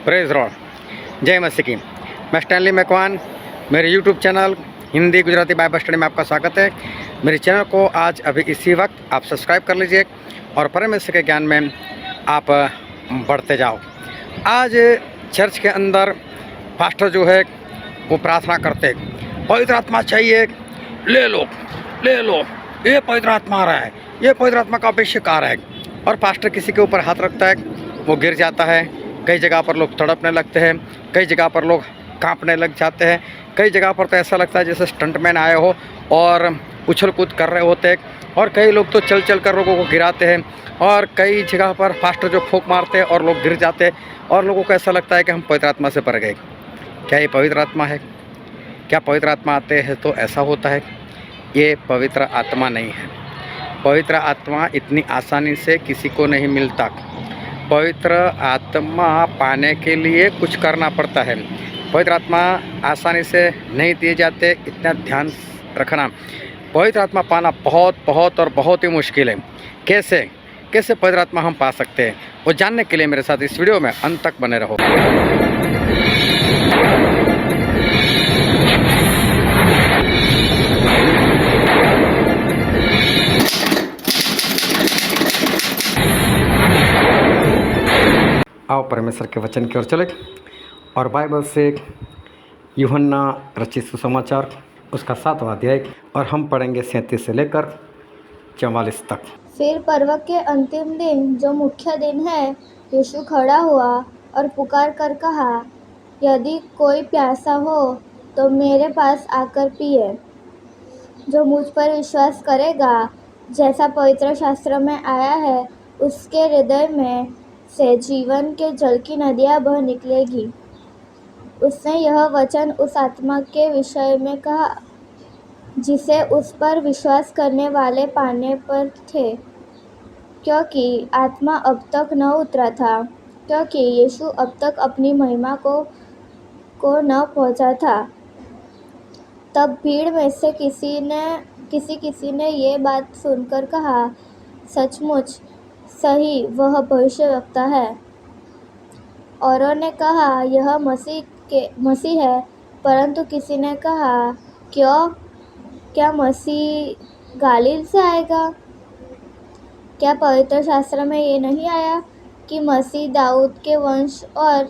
Praise rod, जय मसीह की। मैं स्टैनली मैकवान, मेरे YouTube channel Hindi Gujarati Bible study में आपका स्वागत है। मेरे चैनल को आज अभी इसी वक्त आप सब्सक्राइब कर लीजिए और परमेश्वर के ज्ञान में आप बढ़ते जाओ। आज चर्च के अंदर पास्टर जो है वो प्रार्थना करते, पवित्र आत्मा चाहिए, ले लो ले लो, ये पवित्र आत्मा आ रहा है, ये पवित्र आत्मा का अभिषेक आ रहा है। और पास्टर किसी के ऊपर हाथ रखता है, वो गिर जाता है। कई जगह पर लोग तड़पने लगते हैं, कई जगह पर लोग कांपने लग जाते हैं, कई जगह पर तो ऐसा लगता है जैसे स्टंटमैन आए हो और उछल कूद कर रहे होते हैं। और कई लोग तो चल चल कर लोगों को गिराते हैं, और कई जगह पर पास्टर जो फूंक मारते हैं और लोग गिर जाते हैं, और लोगों को ऐसा लगता है कि हम पवित्र आत्मा से भर गए। क्या ये पवित्र आत्मा है? क्या पवित्र आत्मा आते हैं तो ऐसा होता है? ये पवित्र आत्मा नहीं है। पवित्र आत्मा इतनी आसानी से किसी को नहीं मिलता। पवित्र आत्मा पाने के लिए कुछ करना पड़ता है। पवित्र आत्मा आसानी से नहीं दिए जाते, इतना ध्यान रखना। पवित्र आत्मा पाना बहुत बहुत और बहुत ही मुश्किल है। कैसे कैसे पवित्र आत्मा हम पा सकते हैं, वो जानने के लिए मेरे साथ इस वीडियो में अंत तक बने रहो। आओ परमेश्वर के वचन की ओर चले और बाइबल से यूहन्ना रचित सुसमाचार उसका 7वां अध्याय, और हम पढ़ेंगे 37 से लेकर 44 तक। फिर पर्व के अंतिम दिन, जो मुख्य दिन है, यीशु खड़ा हुआ और पुकार कर कहा, यदि कोई प्यासा हो तो मेरे पास आकर पिए। जो मुझ पर विश्वास करेगा, जैसा पवित्र शास्त्र में आया है, उसके हृदय में से जीवन के जल की नदियाँ बह निकलेगी। उसने यह वचन उस आत्मा के विषय में कहा जिसे उस पर विश्वास करने वाले पाने पर थे, क्योंकि आत्मा अब तक न उतरा था, क्योंकि यीशु अब तक अपनी महिमा को न पहुंचा था। तब भीड़ में से किसी ने ये बात सुनकर कहा, सचमुच सही, वह भविष्यवक्ता है। औरों ने कहा, यह मसीह है। परंतु किसी ने कहा, क्या मसीह गालील से आएगा? क्या पवित्र शास्त्र में ये नहीं आया कि मसीह दाऊद के वंश और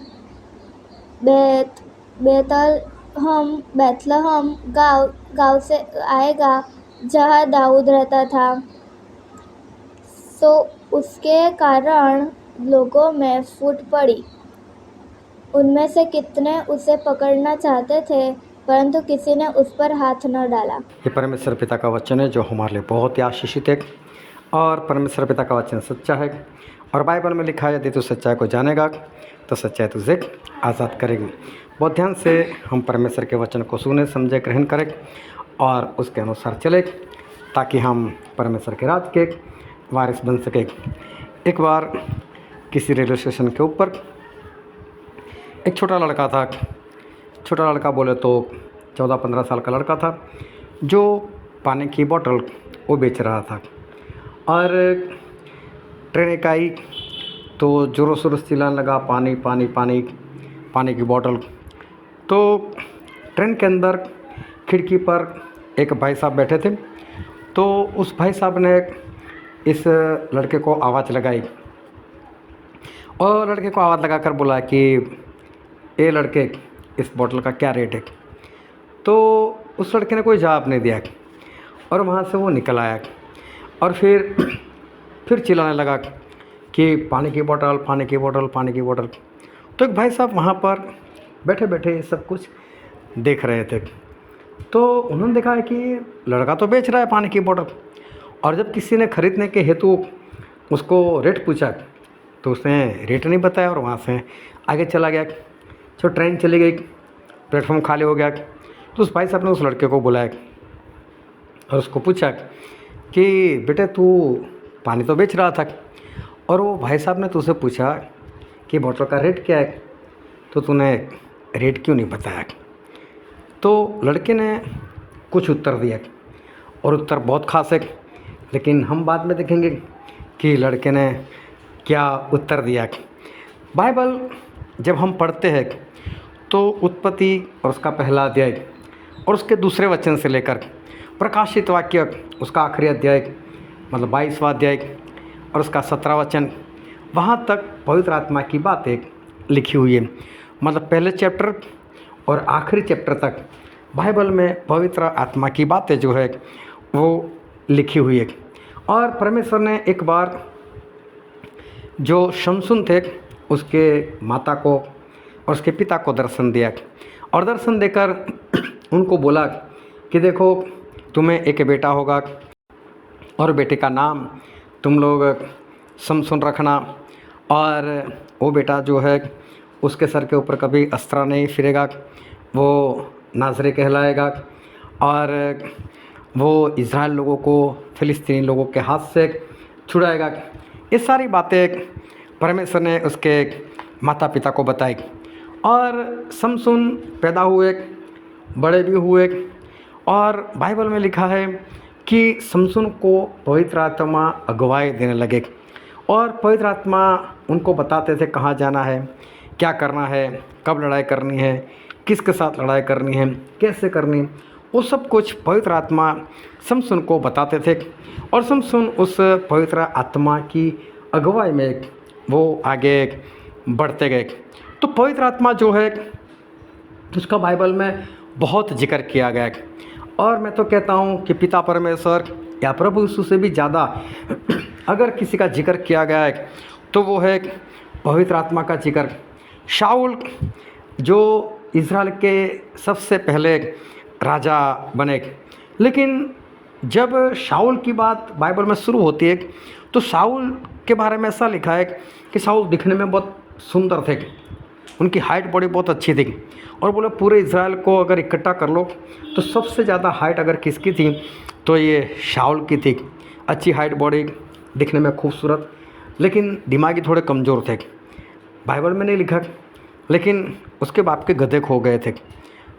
बैतलहम गांव से आएगा, जहाँ दाऊद रहता था। सो उसके कारण लोगों में फूट पड़ी। उनमें से कितने उसे पकड़ना चाहते थे, परंतु किसी ने उस पर हाथ न डाला। ये परमेश्वर पिता का वचन है जो हमारे लिए बहुत ही आशीषित है, और परमेश्वर पिता का वचन सच्चा है। और बाइबल में लिखा है, यदि तू सच्चाई को जानेगा तो सच्चाई तुझे आज़ाद करेगी। बहुत ध्यान से हम परमेश्वर के वचन को सुने, समझे, ग्रहण करें और उसके अनुसार चले, ताकि हम परमेश्वर के राज के वारिस बन सके। एक बार किसी रेलवे स्टेशन के ऊपर एक छोटा लड़का था। छोटा लड़का बोले तो 14-15 साल का लड़का था, जो पानी की बोतल वो बेच रहा था। और ट्रेन एक आई तो ज़ोरों शोरों से चिल्लाने लगा, पानी पानी पानी, पानी की बोतल। तो ट्रेन के अंदर खिड़की पर एक भाई साहब बैठे थे, तो उस भाई साहब ने इस लड़के को आवाज़ लगाई, और लड़के को आवाज़ लगाकर बोला कि ए लड़के, इस बोतल का क्या रेट है? तो उस लड़के ने कोई जवाब नहीं दिया, और वहाँ से वो निकल आया। और फिर चिल्लाने लगा कि पानी की बोतल, पानी की बोतल, पानी की बोतल। तो एक भाई साहब वहाँ पर बैठे बैठे सब कुछ देख रहे थे। तो उन्होंने देखा है कि लड़का तो बेच रहा है पानी की बोतल, और जब किसी ने ख़रीदने के हेतु उसको रेट पूछा तो उसने रेट नहीं बताया, और वहाँ से आगे चला गया। तो ट्रेन चली गई, प्लेटफॉर्म खाली हो गया। तो उस भाई साहब ने उस लड़के को बुलाया और उसको पूछा कि बेटे, तू पानी तो बेच रहा था, और वो भाई साहब ने तुझसे पूछा कि बोतल का रेट क्या है, तो तूने रेट क्यों नहीं बताया? तो लड़के ने कुछ उत्तर दिया, और उत्तर बहुत खास है, लेकिन हम बाद में देखेंगे कि लड़के ने क्या उत्तर दिया। बाइबल जब हम पढ़ते हैं तो उत्पत्ति और उसका पहला अध्याय और उसके दूसरे वचन से लेकर प्रकाशित वाक्य उसका आखिरी अध्याय मतलब 22वां अध्याय और उसका 17 वचन, वहाँ तक पवित्र आत्मा की बातें लिखी हुई है। मतलब पहले चैप्टर और आखिरी चैप्टर तक बाइबल में पवित्र आत्मा की बातें जो है वो लिखी हुई है। और परमेश्वर ने एक बार जो शमसून थे उसके माता को और उसके पिता को दर्शन दिया और दर्शन देकर उनको बोला कि देखो तुम्हें एक बेटा होगा और बेटे का नाम तुम लोग शमसून रखना, और वो बेटा जो है उसके सर के ऊपर कभी अस्त्रा नहीं फिरेगा, वो नाज़री कहलाएगा और वो इज़राइल लोगों को फ़िलिस्तीनी लोगों के हाथ से छुड़ाएगा। ये सारी बातें परमेश्वर ने उसके माता पिता को बताई और शमसून पैदा हुए, बड़े भी हुए। और बाइबल में लिखा है कि शमसून को पवित्र आत्मा अगुवाई देने लगे और पवित्र आत्मा उनको बताते थे कहाँ जाना है, क्या करना है, कब लड़ाई करनी है, किसके साथ लड़ाई करनी है, कैसे करनी, वो सब कुछ पवित्र आत्मा शमसून को बताते थे और शमसून उस पवित्र आत्मा की अगुवाई में वो आगे बढ़ते गए। तो पवित्र आत्मा जो है उसका बाइबल में बहुत जिक्र किया गया है और मैं तो कहता हूँ कि पिता परमेश्वर या प्रभु यीशु से भी ज़्यादा अगर किसी का जिक्र किया गया है तो वो है पवित्र आत्मा का जिक्र। शाऊल जो इज़राइल के सबसे पहले राजा बने, लेकिन जब शाऊल की बात बाइबल में शुरू होती है तो शाऊल के बारे में ऐसा लिखा है कि शाऊल दिखने में बहुत सुंदर थे, उनकी हाइट बॉडी बहुत अच्छी थी और बोले पूरे इज़राइल को अगर इकट्ठा कर लो तो सबसे ज़्यादा हाइट अगर किसकी थी तो ये शाऊल की थी। अच्छी हाइट बॉडी, दिखने में खूबसूरत, लेकिन दिमागी थोड़े कमज़ोर थे। बाइबल में नहीं लिखा, लेकिन उसके बाप के गधे खो गए थे।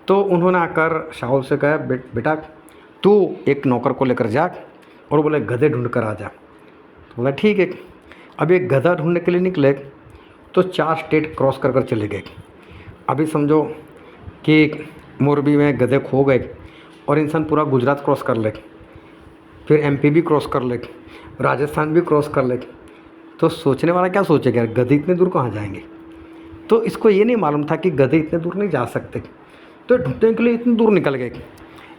तो उन्होंने आकर शाऊल से कहा बेटा तू एक नौकर को लेकर जा और बोले गधे ढूंढ कर आ जा। तो बोला ठीक है। अब एक गधा ढूंढने के लिए निकले तो 4 स्टेट क्रॉस कर चले गए। अभी समझो कि मोरबी में गधे खो गए और इंसान पूरा गुजरात क्रॉस कर ले, फिर एमपी भी क्रॉस कर ले, राजस्थान भी क्रॉस कर ले, तो सोचने वाला क्या सोचेगा यार गधे इतने दूर कहाँ जाएंगे। तो इसको ये नहीं मालूम था कि गधे इतने दूर नहीं जा सकते, तो ढूंढने के लिए इतनी दूर निकल गए।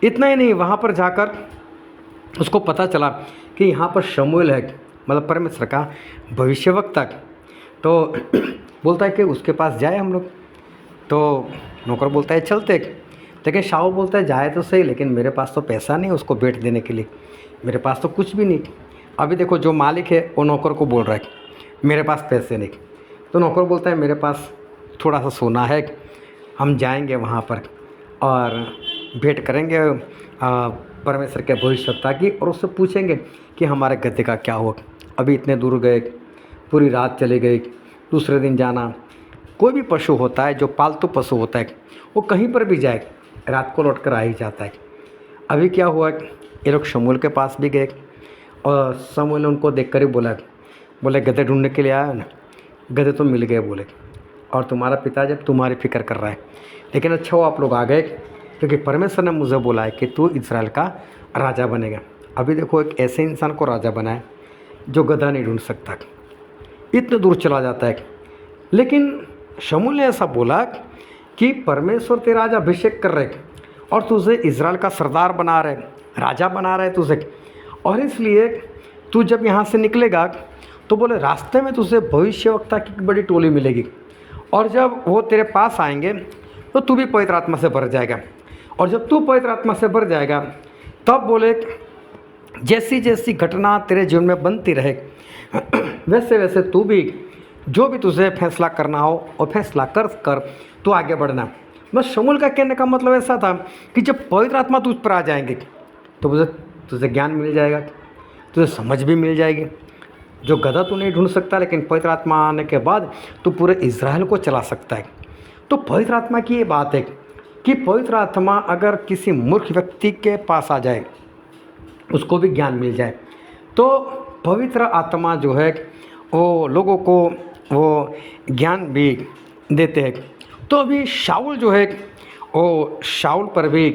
इतना ही नहीं, वहाँ पर जाकर उसको पता चला कि यहाँ पर शमूएल है, मतलब परमेश्वर का भविष्यवक्ता। तो बोलता है कि उसके पास जाए हम लोग। तो नौकर बोलता है चलते, लेकिन शाऊल बोलता है जाए तो सही, लेकिन मेरे पास तो पैसा नहीं उसको भेंट देने के लिए, मेरे पास तो कुछ भी नहीं। अभी देखो जो मालिक है वो नौकर को बोल रहा है मेरे पास पैसे नहीं। तो नौकर बोलता है मेरे पास थोड़ा सा सोना है, हम जाएंगे वहाँ पर और भेंट करेंगे परमेश्वर के भविष्यवक्ता की और उससे पूछेंगे कि हमारे गधे का क्या हुआ। अभी इतने दूर गए, पूरी रात चले गए, दूसरे दिन जाना। कोई भी पशु होता है जो पालतू पशु होता है वो कहीं पर भी जाए रात को लौट कर आ ही जाता है। अभी क्या हुआ, ये लोग शमूएल के पास भी गए और शमूएल ने उनको देख कर ही बोले गधे ढूंढने के लिए आया ना, गधे तो मिल गए बोले, और तुम्हारा पिता जब तुम्हारी फिक्र कर रहा है, लेकिन अच्छा वो आप लोग आ गए क्योंकि परमेश्वर ने मुझे बोला है कि तू इज़राइल का राजा बनेगा। अभी देखो एक ऐसे इंसान को राजा बनाए जो गधा नहीं ढूंढ सकता, इतने दूर चला जाता है। लेकिन शमूएल ने ऐसा बोला कि परमेश्वर तेरा आज अभिषेक कर रहे और तुझे इज़राइल का सरदार बना रहे, राजा बना रहे तुझे, और इसलिए तू जब यहाँ से निकलेगा तो बोले रास्ते में तुझे भविष्यवक्ता की बड़ी टोली मिलेगी और जब वो तेरे पास आएंगे तो तू भी पवित्र आत्मा से भर जाएगा, और जब तू पवित्र आत्मा से भर जाएगा तब बोले जैसी जैसी घटना तेरे जीवन में बनती रहे वैसे वैसे तू भी जो भी तुझे फैसला करना हो और फैसला कर तू आगे बढ़ना। बस शमूएल का कहने का मतलब ऐसा था कि जब पवित्र आत्मा तुझ पर आ जाएंगे तो तुझे ज्ञान मिल जाएगा, तुझे समझ भी मिल जाएगी। जो गधा तू नहीं ढूंढ सकता, लेकिन पवित्र आत्मा आने के बाद तू पूरे इज़राइल को चला सकता है। तो पवित्र आत्मा की ये बात है कि पवित्र आत्मा अगर किसी मूर्ख व्यक्ति के पास आ जाए उसको भी ज्ञान मिल जाए, तो पवित्र आत्मा जो है वो लोगों को वो ज्ञान भी देते हैं। तो अभी शाऊल जो है वो शाऊल पर भी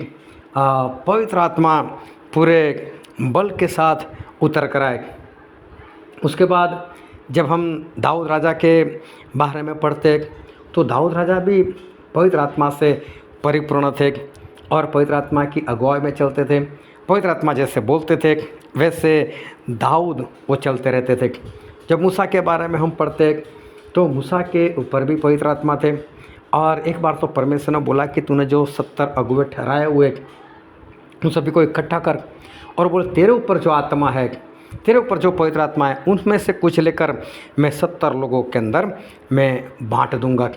पवित्र आत्मा पूरे बल के साथ उतर कर आए। उसके बाद जब हम दाऊद राजा के बारे में पढ़ते तो दाऊद राजा भी पवित्र आत्मा से परिपूर्ण थे और पवित्र आत्मा की अगुवाई में चलते थे। पवित्र आत्मा जैसे बोलते थे वैसे दाऊद वो चलते रहते थे। जब मूसा के बारे में हम पढ़ते तो मूसा के ऊपर भी पवित्र आत्मा थे और एक बार तो परमेश्वर ने बोला कि तूने जो 70 अगुवे ठहराए हुए उन सभी को इकट्ठा कर और बोले तेरे ऊपर जो आत्मा है, तेरे ऊपर जो पवित्र आत्मा है, उनमें से कुछ लेकर मैं 70 लोगों के अंदर मैं बांट दूंगा।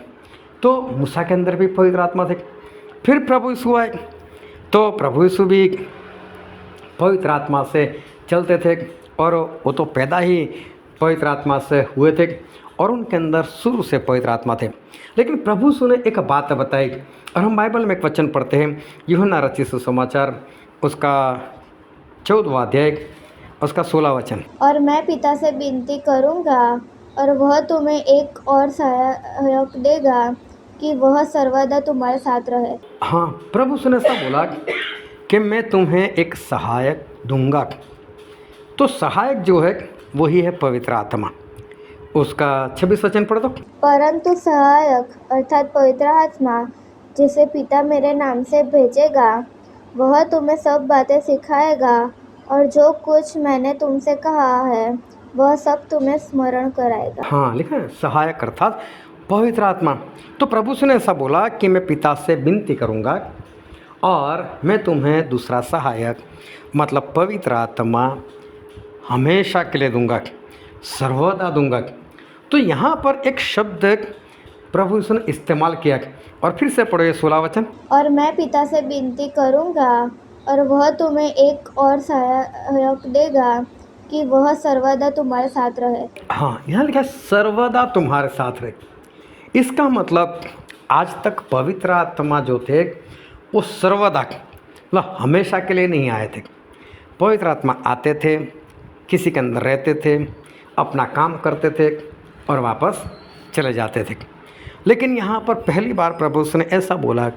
तो मूसा के अंदर भी पवित्र आत्मा थे। फिर प्रभु यीशु आए तो प्रभु यीशु भी पवित्र आत्मा से चलते थे और वो तो पैदा ही पवित्र आत्मा से हुए थे और उनके अंदर शुरू से पवित्र आत्मा थे। लेकिन प्रभु यीशु ने एक बात बताई और हम बाइबल में एक वचन पढ़ते हैं, यूहन्ना रचित सुसमाचार उसका 14वां अध्याय उसका 16 वचन। और मैं पिता से विनती करूँगा और वह तुम्हें एक और सहायक देगा कि वह सर्वदा तुम्हारे साथ रहे। हाँ, प्रभु यीशु ने ऐसा बोला कि मैं तुम्हें एक सहायक दूंगा। तो सहायक जो है वही है पवित्र आत्मा। उसका 26 वचन पढ़ दो। परंतु सहायक अर्थात पवित्र आत्मा जिसे पिता मेरे नाम से भेजेगा वह तुम्हें सब बातें सिखाएगा और जो कुछ मैंने तुमसे कहा है वह सब तुम्हें स्मरण कराएगा। हाँ, लिखा है सहायक अर्थात पवित्र आत्मा। तो प्रभु यीशु ने ऐसा बोला कि मैं पिता से विनती करूँगा और मैं तुम्हें दूसरा सहायक मतलब पवित्र आत्मा हमेशा के लिए दूंगा, सर्वदा दूंगा। तो यहाँ पर एक शब्द प्रभु यीशु ने इस्तेमाल किया और फिर से पढ़ो ये 16 वचन। और मैं पिता से विनती करूँगा और वह तुम्हें एक और सहायक देगा कि वह सर्वदा तुम्हारे साथ रहे। हाँ, यहाँ लिखा है सर्वदा तुम्हारे साथ रहे। इसका मतलब आज तक पवित्र आत्मा जो थे वो सर्वदा मतलब हमेशा के लिए नहीं आए थे। पवित्र आत्मा आते थे, किसी के अंदर रहते थे, अपना काम करते थे और वापस चले जाते थे। लेकिन यहाँ पर पहली बार प्रभु यीशु ने ऐसा बोला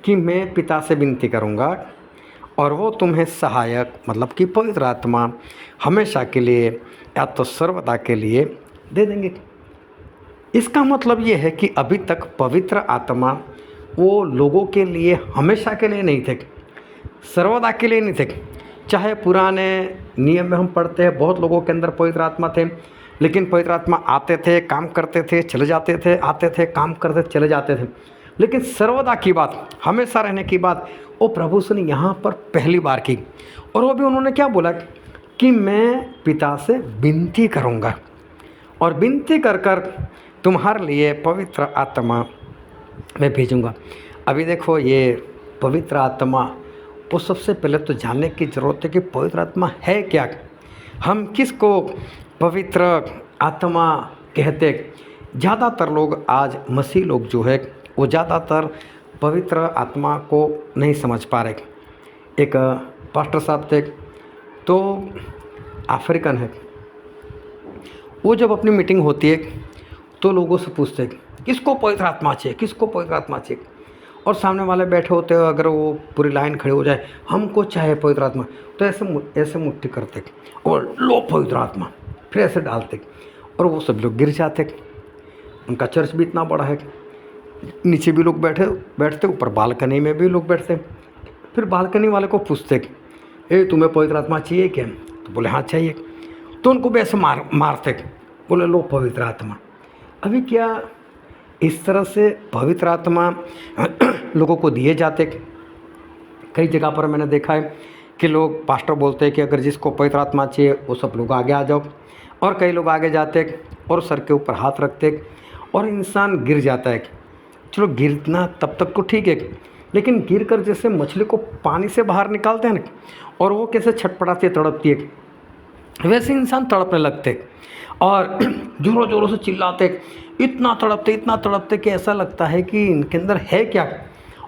कि मैं पिता से विनती करूँगा और वो तुम्हें सहायक मतलब कि पवित्र आत्मा हमेशा के लिए या तो सर्वदा के लिए दे देंगे। इसका मतलब ये है कि अभी तक पवित्र आत्मा वो लोगों के लिए हमेशा के लिए नहीं थे, सर्वदा के लिए नहीं थे। चाहे पुराने नियम में हम पढ़ते हैं बहुत लोगों के अंदर पवित्र आत्मा थे, लेकिन पवित्र आत्मा आते थे, काम करते थे, चले जाते थे, आते थे, काम करते चले जाते थे। लेकिन सर्वदा की बात, हमेशा रहने की बात वो प्रभु से ने यहाँ पर पहली बार की। और वो भी उन्होंने क्या बोला कि मैं पिता से विनती करूँगा और विनती कर कर तुम्हारे लिए पवित्र आत्मा मैं भेजूँगा। अभी देखो ये पवित्र आत्मा, वो सबसे पहले तो जानने की ज़रूरत है कि पवित्र आत्मा है क्या। हम किसको पवित्र आत्मा कहते। ज़्यादातर लोग आज मसीह लोग जो है वो ज़्यादातर पवित्र आत्मा को नहीं समझ पा रहे। एक पास्टर साहब थे तो अफ्रीकन है, वो जब अपनी मीटिंग होती है तो लोगों से पूछते किसको पवित्र आत्मा चाहिए, किसको पवित्र आत्मा चाहिए। और सामने वाले बैठे होते हैं, अगर वो पूरी लाइन खड़ी हो जाए हमको चाहे पवित्र आत्मा, तो ऐसे मुट्ठी करते और लो पवित्र आत्मा, फिर ऐसे डालते और वो सब लोग गिर जाते। उनका चर्च भी इतना बड़ा है, नीचे भी लोग बैठते, ऊपर बालकनी में भी लोग बैठते। फिर बालकनी वाले को पूछते तुम्हें पवित्र आत्मा चाहिए क्या, तो बोले हाँ चाहिए। तो उनको भी ऐसे मारते, बोले लो पवित्र आत्मा। अभी क्या इस तरह से पवित्र आत्मा लोगों को दिए जाते। कई जगह पर मैंने देखा है कि लोग पास्टर बोलते हैं कि अगर जिसको पवित्र आत्मा चाहिए वो सब लोग आगे आ जाओ, और कई लोग आगे जाते और सर के ऊपर हाथ रखते और इंसान गिर जाता है। चलो गिरना तब तक तो ठीक है, लेकिन गिर कर जैसे मछली को पानी से बाहर निकालते हैं ना, और वो कैसे छटपटाती है, तड़पती है, वैसे इंसान तड़पने लगते और जोरों जोरों से चिल्लाते, इतना तड़पते कि ऐसा लगता है कि इनके अंदर है क्या।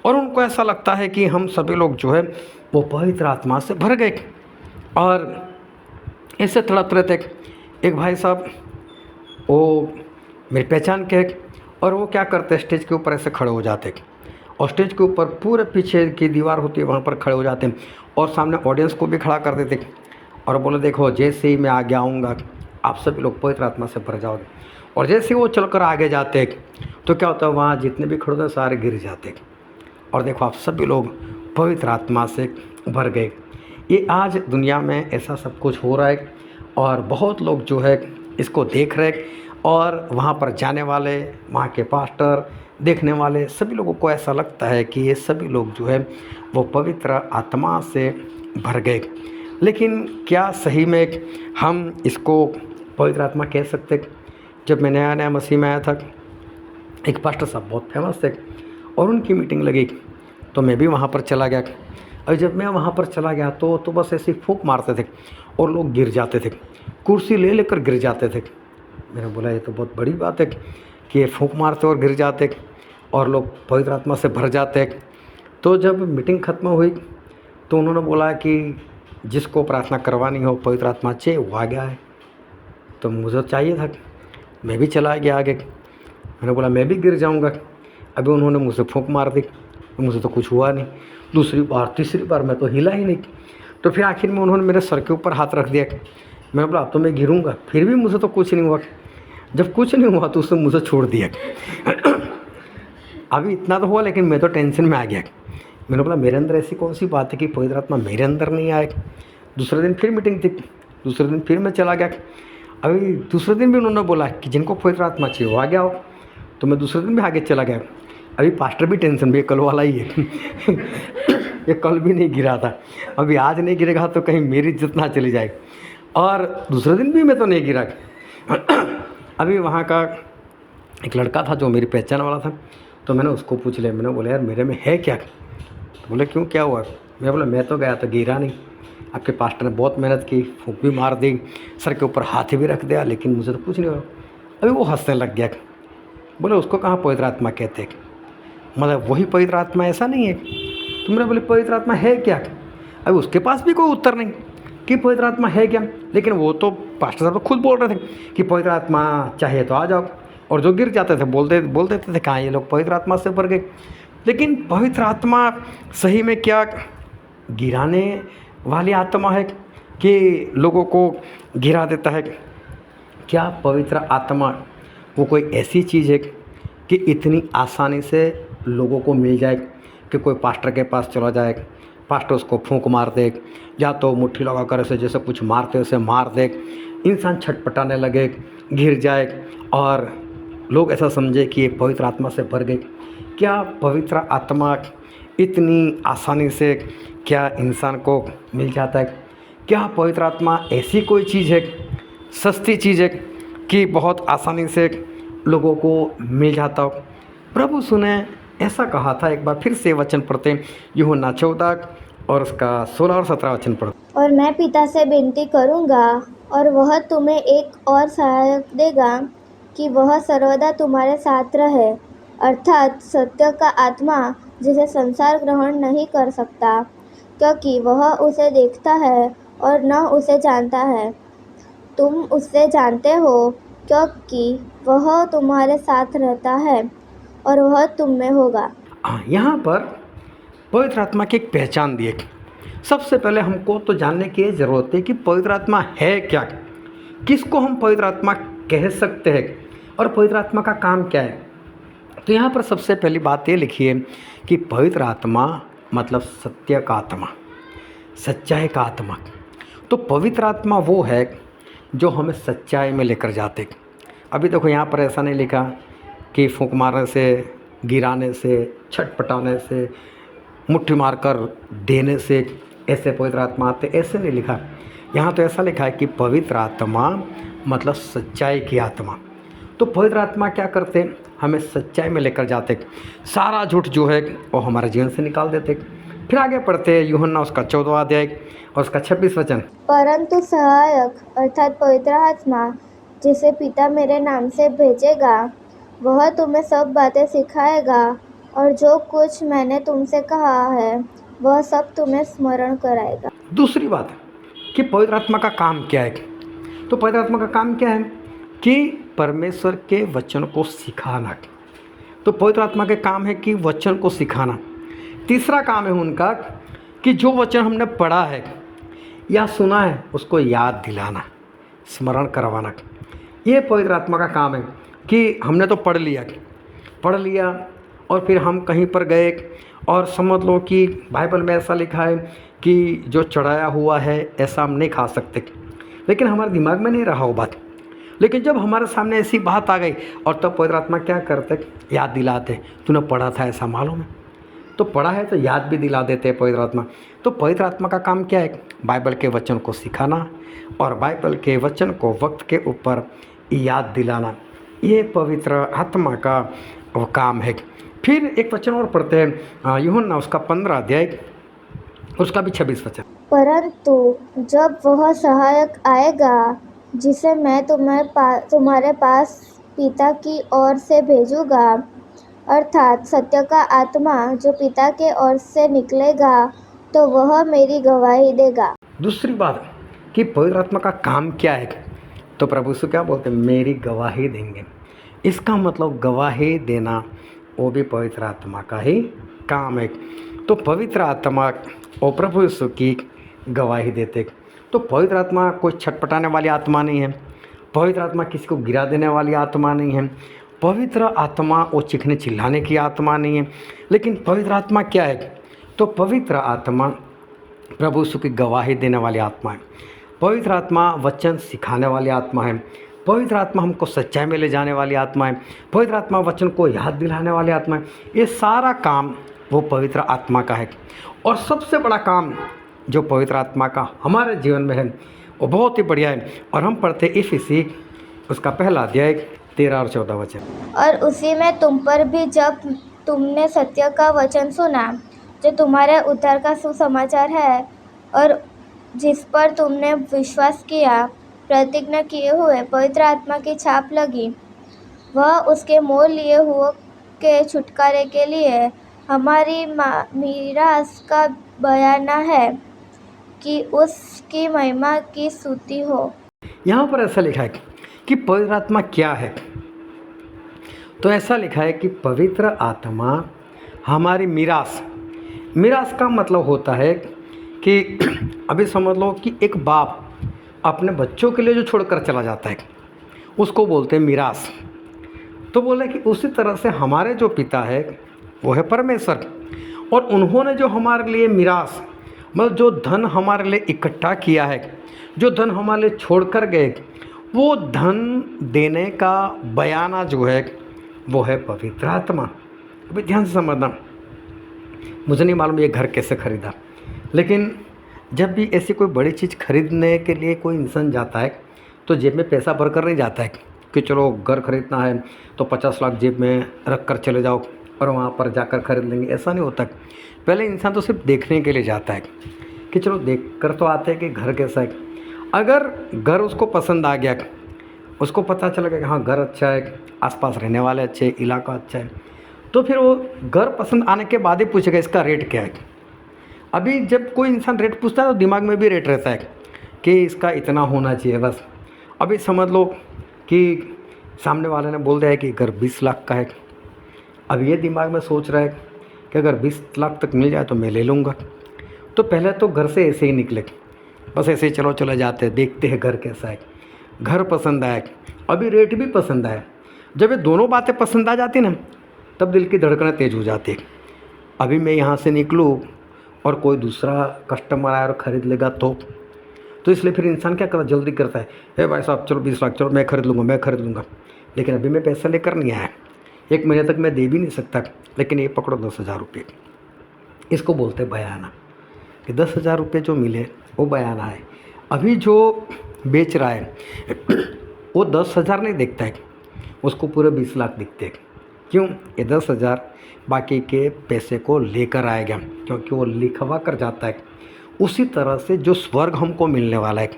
और उनको ऐसा लगता है कि हम सभी लोग जो है वो पवित्र आत्मा से भर गए और ऐसे तड़प रहे थे। एक भाई साहब वो मेरी पहचान के, और वो क्या करते हैं, स्टेज के ऊपर ऐसे खड़े हो जाते हैं और स्टेज के ऊपर पूरे पीछे की दीवार होती है वहाँ पर खड़े हो जाते हैं और सामने ऑडियंस को भी खड़ा कर देते हैं और बोले देखो जैसे ही मैं आगे आऊँगा आप सभी लोग पवित्र आत्मा से भर जाओगे। और जैसे ही वो चलकर आगे जाते हैं तो क्या होता है, वहाँ जितने भी खड़े होते हैं सारे गिर जाते हैं और देखो आप सभी लोग पवित्र आत्मा से भर गए। ये आज दुनिया में ऐसा सब कुछ हो रहा है और बहुत लोग जो है इसको देख रहे हैं और वहाँ पर जाने वाले, वहाँ के पास्टर, देखने वाले सभी लोगों को ऐसा लगता है कि ये सभी लोग जो है वो पवित्र आत्मा से भर गए। लेकिन क्या सही में हम इसको पवित्र आत्मा कह सकते? जब मैं नया नया मसीह में आया था, एक पास्टर साहब बहुत फेमस थे और उनकी मीटिंग लगी तो मैं भी वहाँ पर चला गया। और जब मैं वहाँ पर चला गया तो बस ऐसे फूंक मारते थे और लोग गिर जाते थे, कुर्सी ले लेकर गिर जाते थे। मैंने बोला ये तो बहुत बड़ी बात है कि ये फूंक मारते और गिर जाते और लोग पवित्र आत्मा से भर जाते। तो जब मीटिंग ख़त्म हुई तो उन्होंने बोला कि जिसको प्रार्थना करवानी हो पवित्र आत्मा चाहिए वो आ गया है। तो मुझे चाहिए था, मैं भी चला गया आगे। मैंने बोला मैं भी गिर जाऊंगा। अभी उन्होंने मुझसे फूंक मार दी, मुझे तो कुछ हुआ नहीं। दूसरी बार, तीसरी बार मैं तो हिला ही नहीं। तो फिर आखिर में उन्होंने मेरे सर के ऊपर हाथ रख दिया। मैंने बोला अब तो मैं गिरूंगा, फिर भी मुझे तो कुछ नहीं हुआ। जब कुछ नहीं हुआ तो उसने मुझे छोड़ दिया। अभी इतना तो हुआ लेकिन मैं तो टेंशन में आ गया। मैंने बोला मेरे अंदर ऐसी कौन सी बात है कि पवित्र आत्मा मेरे अंदर नहीं आए। दूसरे दिन फिर मीटिंग थी, दूसरे दिन फिर मैं चला गया। अभी दूसरे दिन भी उन्होंने बोला कि जिनको पवित्र आत्मा चाहिए वो आ गया हो। तो मैं दूसरे दिन भी आगे चला गया। अभी पास्टर भी टेंशन में, कल वाला ही है। ये कल भी नहीं गिरा था, अभी आज नहीं गिरेगा तो कहीं मेरी इज्जत ना चली जाए। और दूसरे दिन भी मैं तो नहीं गिरा। अभी वहाँ का एक लड़का था जो मेरी पहचान वाला था, तो मैंने उसको पूछ लिया। मैंने बोला यार मेरे में है क्या? तो बोले क्यों, क्या हुआ? मैं बोला मैं तो गया तो गिरा नहीं, आपके पास्टर ने बहुत मेहनत की, फूंक भी मार दी, सर के ऊपर हाथ भी रख दिया, लेकिन मुझे तो कुछ नहीं हुआ। अभी वो हंसने लग गया। बोले उसको कहाँ पवित्र आत्मा कहते हैं, मतलब वही पवित्र आत्मा ऐसा नहीं है। तो मैंने बोले पवित्र आत्मा है क्या? अभी उसके पास भी कोई उत्तर नहीं कि पवित्र आत्मा है क्या। लेकिन वो तो पास्टर साहब तो खुद बोल रहे थे कि पवित्र आत्मा चाहिए तो आ जाओ, और जो गिर जाते थे बोल देते थे कहाँ ये लोग पवित्र आत्मा से भर गए। लेकिन पवित्र आत्मा सही में क्या गिराने वाली आत्मा है कि लोगों को गिरा देता है? क्या पवित्र आत्मा वो कोई ऐसी चीज़ है कि इतनी आसानी से लोगों को मिल जाए कि कोई पास्टर के पास चला जाए, पास्टर उसको फूंक मार दे, या तो मुट्ठी लगा कर ऐसे जैसे कुछ मारते उसे मार दे, इंसान छटपटाने लगे, गिर जाए और लोग ऐसा समझे कि ये पवित्र आत्मा से भर गए? क्या पवित्र आत्मा इतनी आसानी से क्या इंसान को मिल जाता है? क्या पवित्र आत्मा ऐसी कोई चीज़ है, सस्ती चीज़ है कि बहुत आसानी से लोगों को मिल जाता हो? प्रभु सुने ऐसा कहा था। एक बार फिर से वचन पढ़ते हैं, यूहन्ना 14 और उसका 16 और 17 वचन पढ़ो। और मैं पिता से विनती करूँगा और वह तुम्हें एक और सहायक देगा कि वह सर्वदा तुम्हारे साथ रहे, अर्थात सत्य का आत्मा, जिसे संसार ग्रहण नहीं कर सकता क्योंकि वह उसे देखता है और न उसे जानता है। तुम उससे जानते हो क्योंकि वह तुम्हारे साथ रहता है और वह तुम में होगा। यहाँ पर पवित्र आत्मा की एक पहचान दी है। सबसे पहले हमको तो जानने की ज़रूरत है कि पवित्र आत्मा है क्या, किसको हम पवित्र आत्मा कह सकते हैं और पवित्र आत्मा का काम क्या है। तो यहाँ पर सबसे पहली बात ये लिखी है कि पवित्र आत्मा मतलब सत्य का आत्मा, सच्चाई का आत्मा। तो पवित्र आत्मा वो है जो हमें सच्चाई में लेकर जाते। अभी देखो यहाँ पर ऐसा नहीं लिखा कि फूंक मारने से, गिराने से, छटपटाने से, मुट्ठी मारकर देने से ऐसे पवित्र आत्मा आते, ऐसे नहीं लिखा। यहाँ तो ऐसा लिखा है कि पवित्र आत्मा मतलब सच्चाई की आत्मा। तो पवित्र आत्मा क्या करते, हमें सच्चाई में लेकर जाते, सारा झूठ जो है वो हमारे जीवन से निकाल देते। फिर आगे पढ़ते हैं यूहन्ना उसका 14 अध्याय और उसका 26 वचन। परंतु सहायक अर्थात पवित्र आत्मा, जिसे पिता मेरे नाम से भेजेगा, वह तुम्हें सब बातें सिखाएगा और जो कुछ मैंने तुमसे कहा है वह सब तुम्हें स्मरण कराएगा। दूसरी बात कि पवित्र आत्मा का काम क्या है। तो पवित्र आत्मा का काम क्या है कि परमेश्वर के वचन को सिखाना। तो पवित्र आत्मा के काम है कि वचन को सिखाना। तीसरा काम है उनका कि जो वचन हमने पढ़ा है या सुना है उसको याद दिलाना, स्मरण करवाना। ये पवित्र आत्मा का काम है कि हमने तो पढ़ लिया और फिर हम कहीं पर गए और समझ लो कि बाइबल में ऐसा लिखा है कि जो चढ़ाया हुआ है ऐसा हम नहीं खा सकते, लेकिन हमारे दिमाग में नहीं रहा वो बात। लेकिन जब हमारे सामने ऐसी बात आ गई और तब पवित्र आत्मा क्या करते, याद दिलाते, तूने पढ़ा था ऐसा मालूम है, तो पढ़ा है तो याद भी दिला देते हैं पवित्र आत्मा। तो पवित्र आत्मा का काम क्या है, बाइबल के वचन को सिखाना और बाइबल के वचन को वक्त के ऊपर याद दिलाना। ये पवित्र आत्मा का वो काम है। फिर एक वचन और पढ़ते हैं यूहन्ना उसका 15 अध्याय उसका भी 26 वचन। परंतु जब वह सहायक आएगा जिसे मैं तुम्हारे पास पिता की ओर से भेजूँगा, अर्थात सत्य का आत्मा जो पिता के ओर से निकलेगा, तो वह मेरी गवाही देगा। दूसरी बात कि पवित्र आत्मा का काम क्या है, तो प्रभु यीशु क्या बोलते हैं, मेरी गवाही देंगे। इसका मतलब गवाही देना वो भी पवित्र आत्मा का ही काम है। तो पवित्र आत्मा और प्रभु यीशु की गवाही देते। तो पवित्र आत्मा कोई छटपटाने वाली आत्मा नहीं है, पवित्र आत्मा किसी को गिरा देने वाली आत्मा नहीं है, पवित्र आत्मा वो चीखने चिल्लाने की आत्मा नहीं है। लेकिन पवित्र आत्मा क्या है, तो पवित्र आत्मा प्रभु यीशु की गवाही देने वाली आत्मा है, पवित्र आत्मा वचन सिखाने वाली आत्मा है, पवित्र आत्मा हमको सच्चाई में ले जाने वाली आत्मा है, पवित्र आत्मा वचन को याद दिलाने वाली आत्मा है। ये सारा काम वो पवित्र आत्मा का है। और सबसे बड़ा काम जो पवित्र आत्मा का हमारे जीवन में है वो बहुत ही बढ़िया है। और हम पढ़ते इफिसी उसका 1 अध्याय 13 और 14 वचन। और उसी में तुम पर भी, जब तुमने सत्य का वचन सुना जो तुम्हारे उद्धार का सुसमाचार है और जिस पर तुमने विश्वास किया, प्रतिज्ञा किए हुए पवित्र आत्मा की छाप लगी, वह उसके मोल लिए हुए के छुटकारे के लिए हमारी मीरास का बयाना है कि उसकी महिमा की स्तुति हो। यहाँ पर ऐसा लिखा है कि पवित्र आत्मा क्या है, तो ऐसा लिखा है कि पवित्र आत्मा हमारी मीरास का मतलब होता है कि अभी समझ लो कि एक बाप अपने बच्चों के लिए जो छोड़कर चला जाता है उसको बोलते हैं मीरास। तो बोले कि उसी तरह से हमारे जो पिता है वो है परमेश्वर, और उन्होंने जो हमारे लिए मीरास मतलब जो धन हमारे लिए इकट्ठा किया है, जो धन हमारे लिए छोड़ कर गए, वो धन देने का बयाना जो है वो है पवित्र आत्मा। अभी ध्यान से समझना, मुझे नहीं मालूम ये घर कैसे खरीदा, लेकिन जब भी ऐसी कोई बड़ी चीज़ खरीदने के लिए कोई इंसान जाता है तो जेब में पैसा भर कर नहीं जाता है कि चलो घर खरीदना है तो 50 लाख जेब में रख कर चले जाओ और वहाँ पर जाकर खरीद लेंगे, ऐसा नहीं होता। पहले इंसान तो सिर्फ देखने के लिए जाता है कि चलो देख कर तो आते हैं कि घर कैसा है। अगर घर उसको पसंद आ गया, उसको पता चला कि हाँ घर अच्छा है, आसपास रहने वाले अच्छे, इलाका अच्छा है, तो फिर वो घर पसंद आने के बाद ही पूछेगा इसका रेट क्या है। अभी जब कोई इंसान रेट पूछता है तो दिमाग में भी रेट रहता है कि इसका इतना होना चाहिए बस। अभी समझ लो कि सामने वाले ने बोल दिया है कि घर 20 लाख का है, अब ये दिमाग में सोच रहा है कि अगर 20 लाख तक मिल जाए तो मैं ले लूँगा। तो पहले तो घर से ऐसे ही निकले, बस ऐसे ही चले जाते हैं, देखते हैं घर कैसा है, घर पसंद आया, अभी रेट भी पसंद आया। जब ये दोनों बातें पसंद आ जाती ना तब दिल की धड़कनें तेज़ हो जाती है। अभी मैं यहाँ से निकलूँ और कोई दूसरा कस्टमर आया और ख़रीद लेगा तो इसलिए फिर इंसान क्या करता, जल्दी करता है, हे भाई साहब चलो 20 लाख, चलो मैं खरीद लूँगा। लेकिन अभी मैं पैसा लेकर नहीं आया, 1 महीने तक मैं दे भी नहीं सकता, लेकिन ये पकड़ो 10,000 रुपये। इसको बोलते हैं बयाना, कि 10,000 रुपये जो मिले वो बयाना है। अभी जो बेच रहा है वो 10,000 नहीं देखता है, उसको पूरे 20 लाख दिखते हैं। क्यों? ये 10,000 बाकी के पैसे को लेकर आएगा, क्योंकि वो लिखवा कर जाता है। उसी तरह से जो स्वर्ग हमको मिलने वाला है,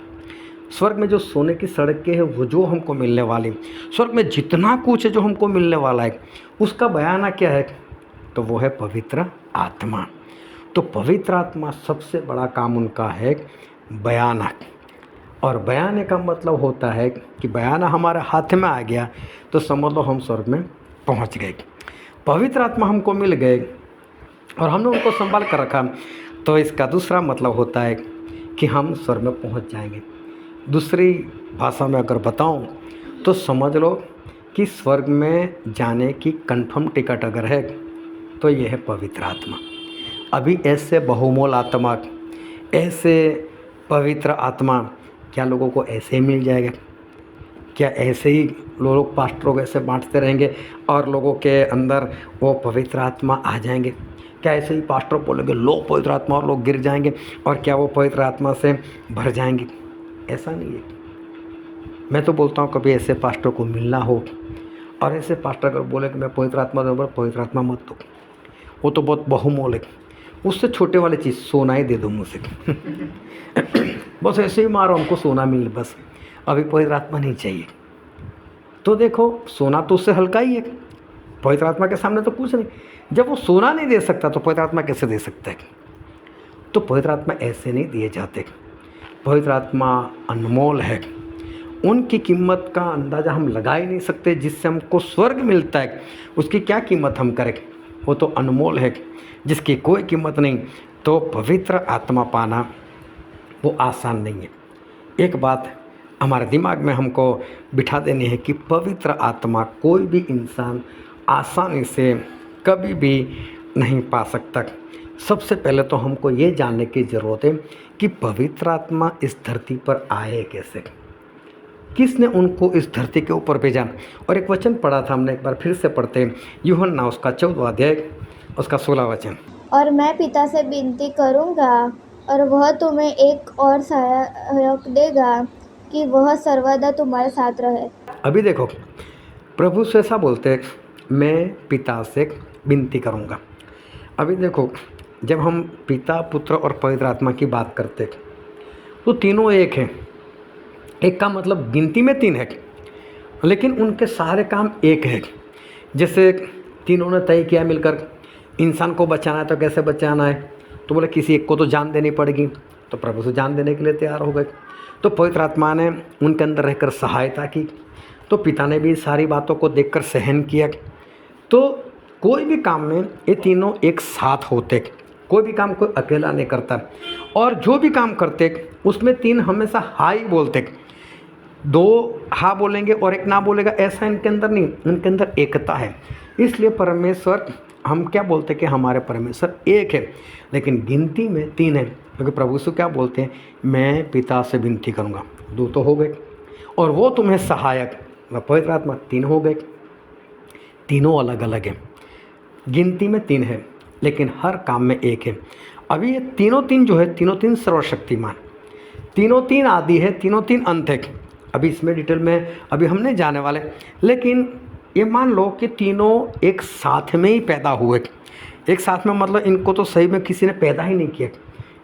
स्वर्ग में जो सोने की सड़कें हैं वो जो हमको मिलने वाली, स्वर्ग में जितना कुछ है जो हमको मिलने वाला है, उसका बयाना क्या है, तो वो है पवित्र आत्मा। तो पवित्र आत्मा सबसे बड़ा काम उनका है बयाना। और बयाने का मतलब होता है कि बयाना हमारे हाथ में आ गया तो समझ लो हम स्वर्ग में पहुंच गए। पवित्र आत्मा हमको मिल गए और हमने उनको संभाल कर रखा, तो इसका दूसरा मतलब होता है कि हम स्वर्ग में पहुंच जाएंगे। दूसरी भाषा में अगर बताऊं तो समझ लो कि स्वर्ग में जाने की कंफर्म टिकट अगर है तो ये है पवित्र आत्मा। अभी ऐसे बहुमोल आत्मा, ऐसे पवित्र आत्मा क्या लोगों को ऐसे ही मिल जाएगा? क्या ऐसे ही लोग पास्टरों को ऐसे बांटते रहेंगे और लोगों के अंदर वो पवित्र आत्मा आ जाएंगे? क्या ऐसे ही पास्टर बोलेंगे लो पवित्र आत्मा और लोग गिर जाएंगे और क्या वो पवित्र आत्मा से भर जाएंगे? ऐसा नहीं है। मैं तो बोलता हूँ कभी ऐसे पास्टर को मिलना हो और ऐसे पास्टर अगर बोले कि मैं पवित्र आत्मा दूँ, पवित्र आत्मा मत दो, वो तो बहुत बहुमोल है। उससे छोटे वाली चीज़ सोना ही दे दो मुझसे बस ऐसे ही मारो हमको सोना मिले बस, अभी पवित्र आत्मा नहीं चाहिए। तो देखो सोना तो उससे हल्का ही है, पवित्र आत्मा के सामने तो कुछ नहीं। जब वो सोना नहीं दे सकता तो पवित्र आत्मा कैसे दे सकता है? तो पवित्र आत्मा ऐसे नहीं दिए जाते। पवित्र आत्मा अनमोल है, उनकी कीमत का अंदाज़ा हम लगा ही नहीं सकते। जिससे हमको स्वर्ग मिलता है उसकी क्या कीमत हम करें? वो तो अनमोल है, जिसकी कोई कीमत नहीं। तो पवित्र आत्मा पाना वो आसान नहीं है। एक बात हमारे दिमाग में हमको बिठा देनी है कि पवित्र आत्मा कोई भी इंसान आसानी से कभी भी नहीं पा सकता। सबसे पहले तो हमको ये जानने की ज़रूरत है कि पवित्र आत्मा इस धरती पर आए कैसे, किसने उनको इस धरती के ऊपर भेजा। और एक वचन पढ़ा था हमने, एक बार फिर से पढ़ते हैं, यूहन्ना उसका 14वां अध्याय उसका 16वां वचन। और मैं पिता से विनती करूँगा और वह तुम्हें एक और सहायक देगा कि वह सर्वदा तुम्हारे साथ रहे। अभी देखो प्रभु से ऐसा बोलते हैं, मैं पिता से विनती करूँगा। अभी देखो जब हम पिता पुत्र और पवित्र आत्मा की बात करते तो तीनों एक हैं। एक का मतलब गिनती में तीन है लेकिन उनके सारे काम एक है। जैसे तीनों ने तय किया मिलकर इंसान को बचाना है, तो कैसे बचाना है? तो बोले किसी एक को तो जान देनी पड़ेगी, तो प्रभु से जान देने के लिए तैयार हो गए। तो पवित्र आत्मा ने उनके अंदर रहकर सहायता की, तो पिता ने भी सारी बातों को देखकर सहन किया। तो कोई भी काम में ये तीनों एक साथ होते, कोई भी काम कोई अकेला नहीं करता। और जो भी काम करते उसमें तीन हमेशा हाँ ही बोलते, दो हाँ बोलेंगे और एक ना बोलेगा, ऐसा इनके अंदर नहीं, उनके अंदर एकता है। इसलिए परमेश्वर, हम क्या बोलते कि हमारे परमेश्वर एक है लेकिन गिनती में तीन है। क्योंकि प्रभु से क्या बोलते हैं, मैं पिता से विनती करूँगा, दो तो हो गए, और वो तुम्हें सहायक पवित्र आत्मा, तीन हो गए। तीनों अलग अलग हैं, गिनती में तीन है लेकिन हर काम में एक है। अभी ये तीनों तीन जो है, तीनों तीन सर्वशक्तिमान, तीनों तीन आदि है, तीनों तीन अंत है। अभी इसमें डिटेल में अभी हम नहीं जाने वाले, लेकिन ये मान लो कि तीनों एक साथ में ही पैदा हुए। एक साथ में मतलब इनको तो सही में किसी ने पैदा ही नहीं किया,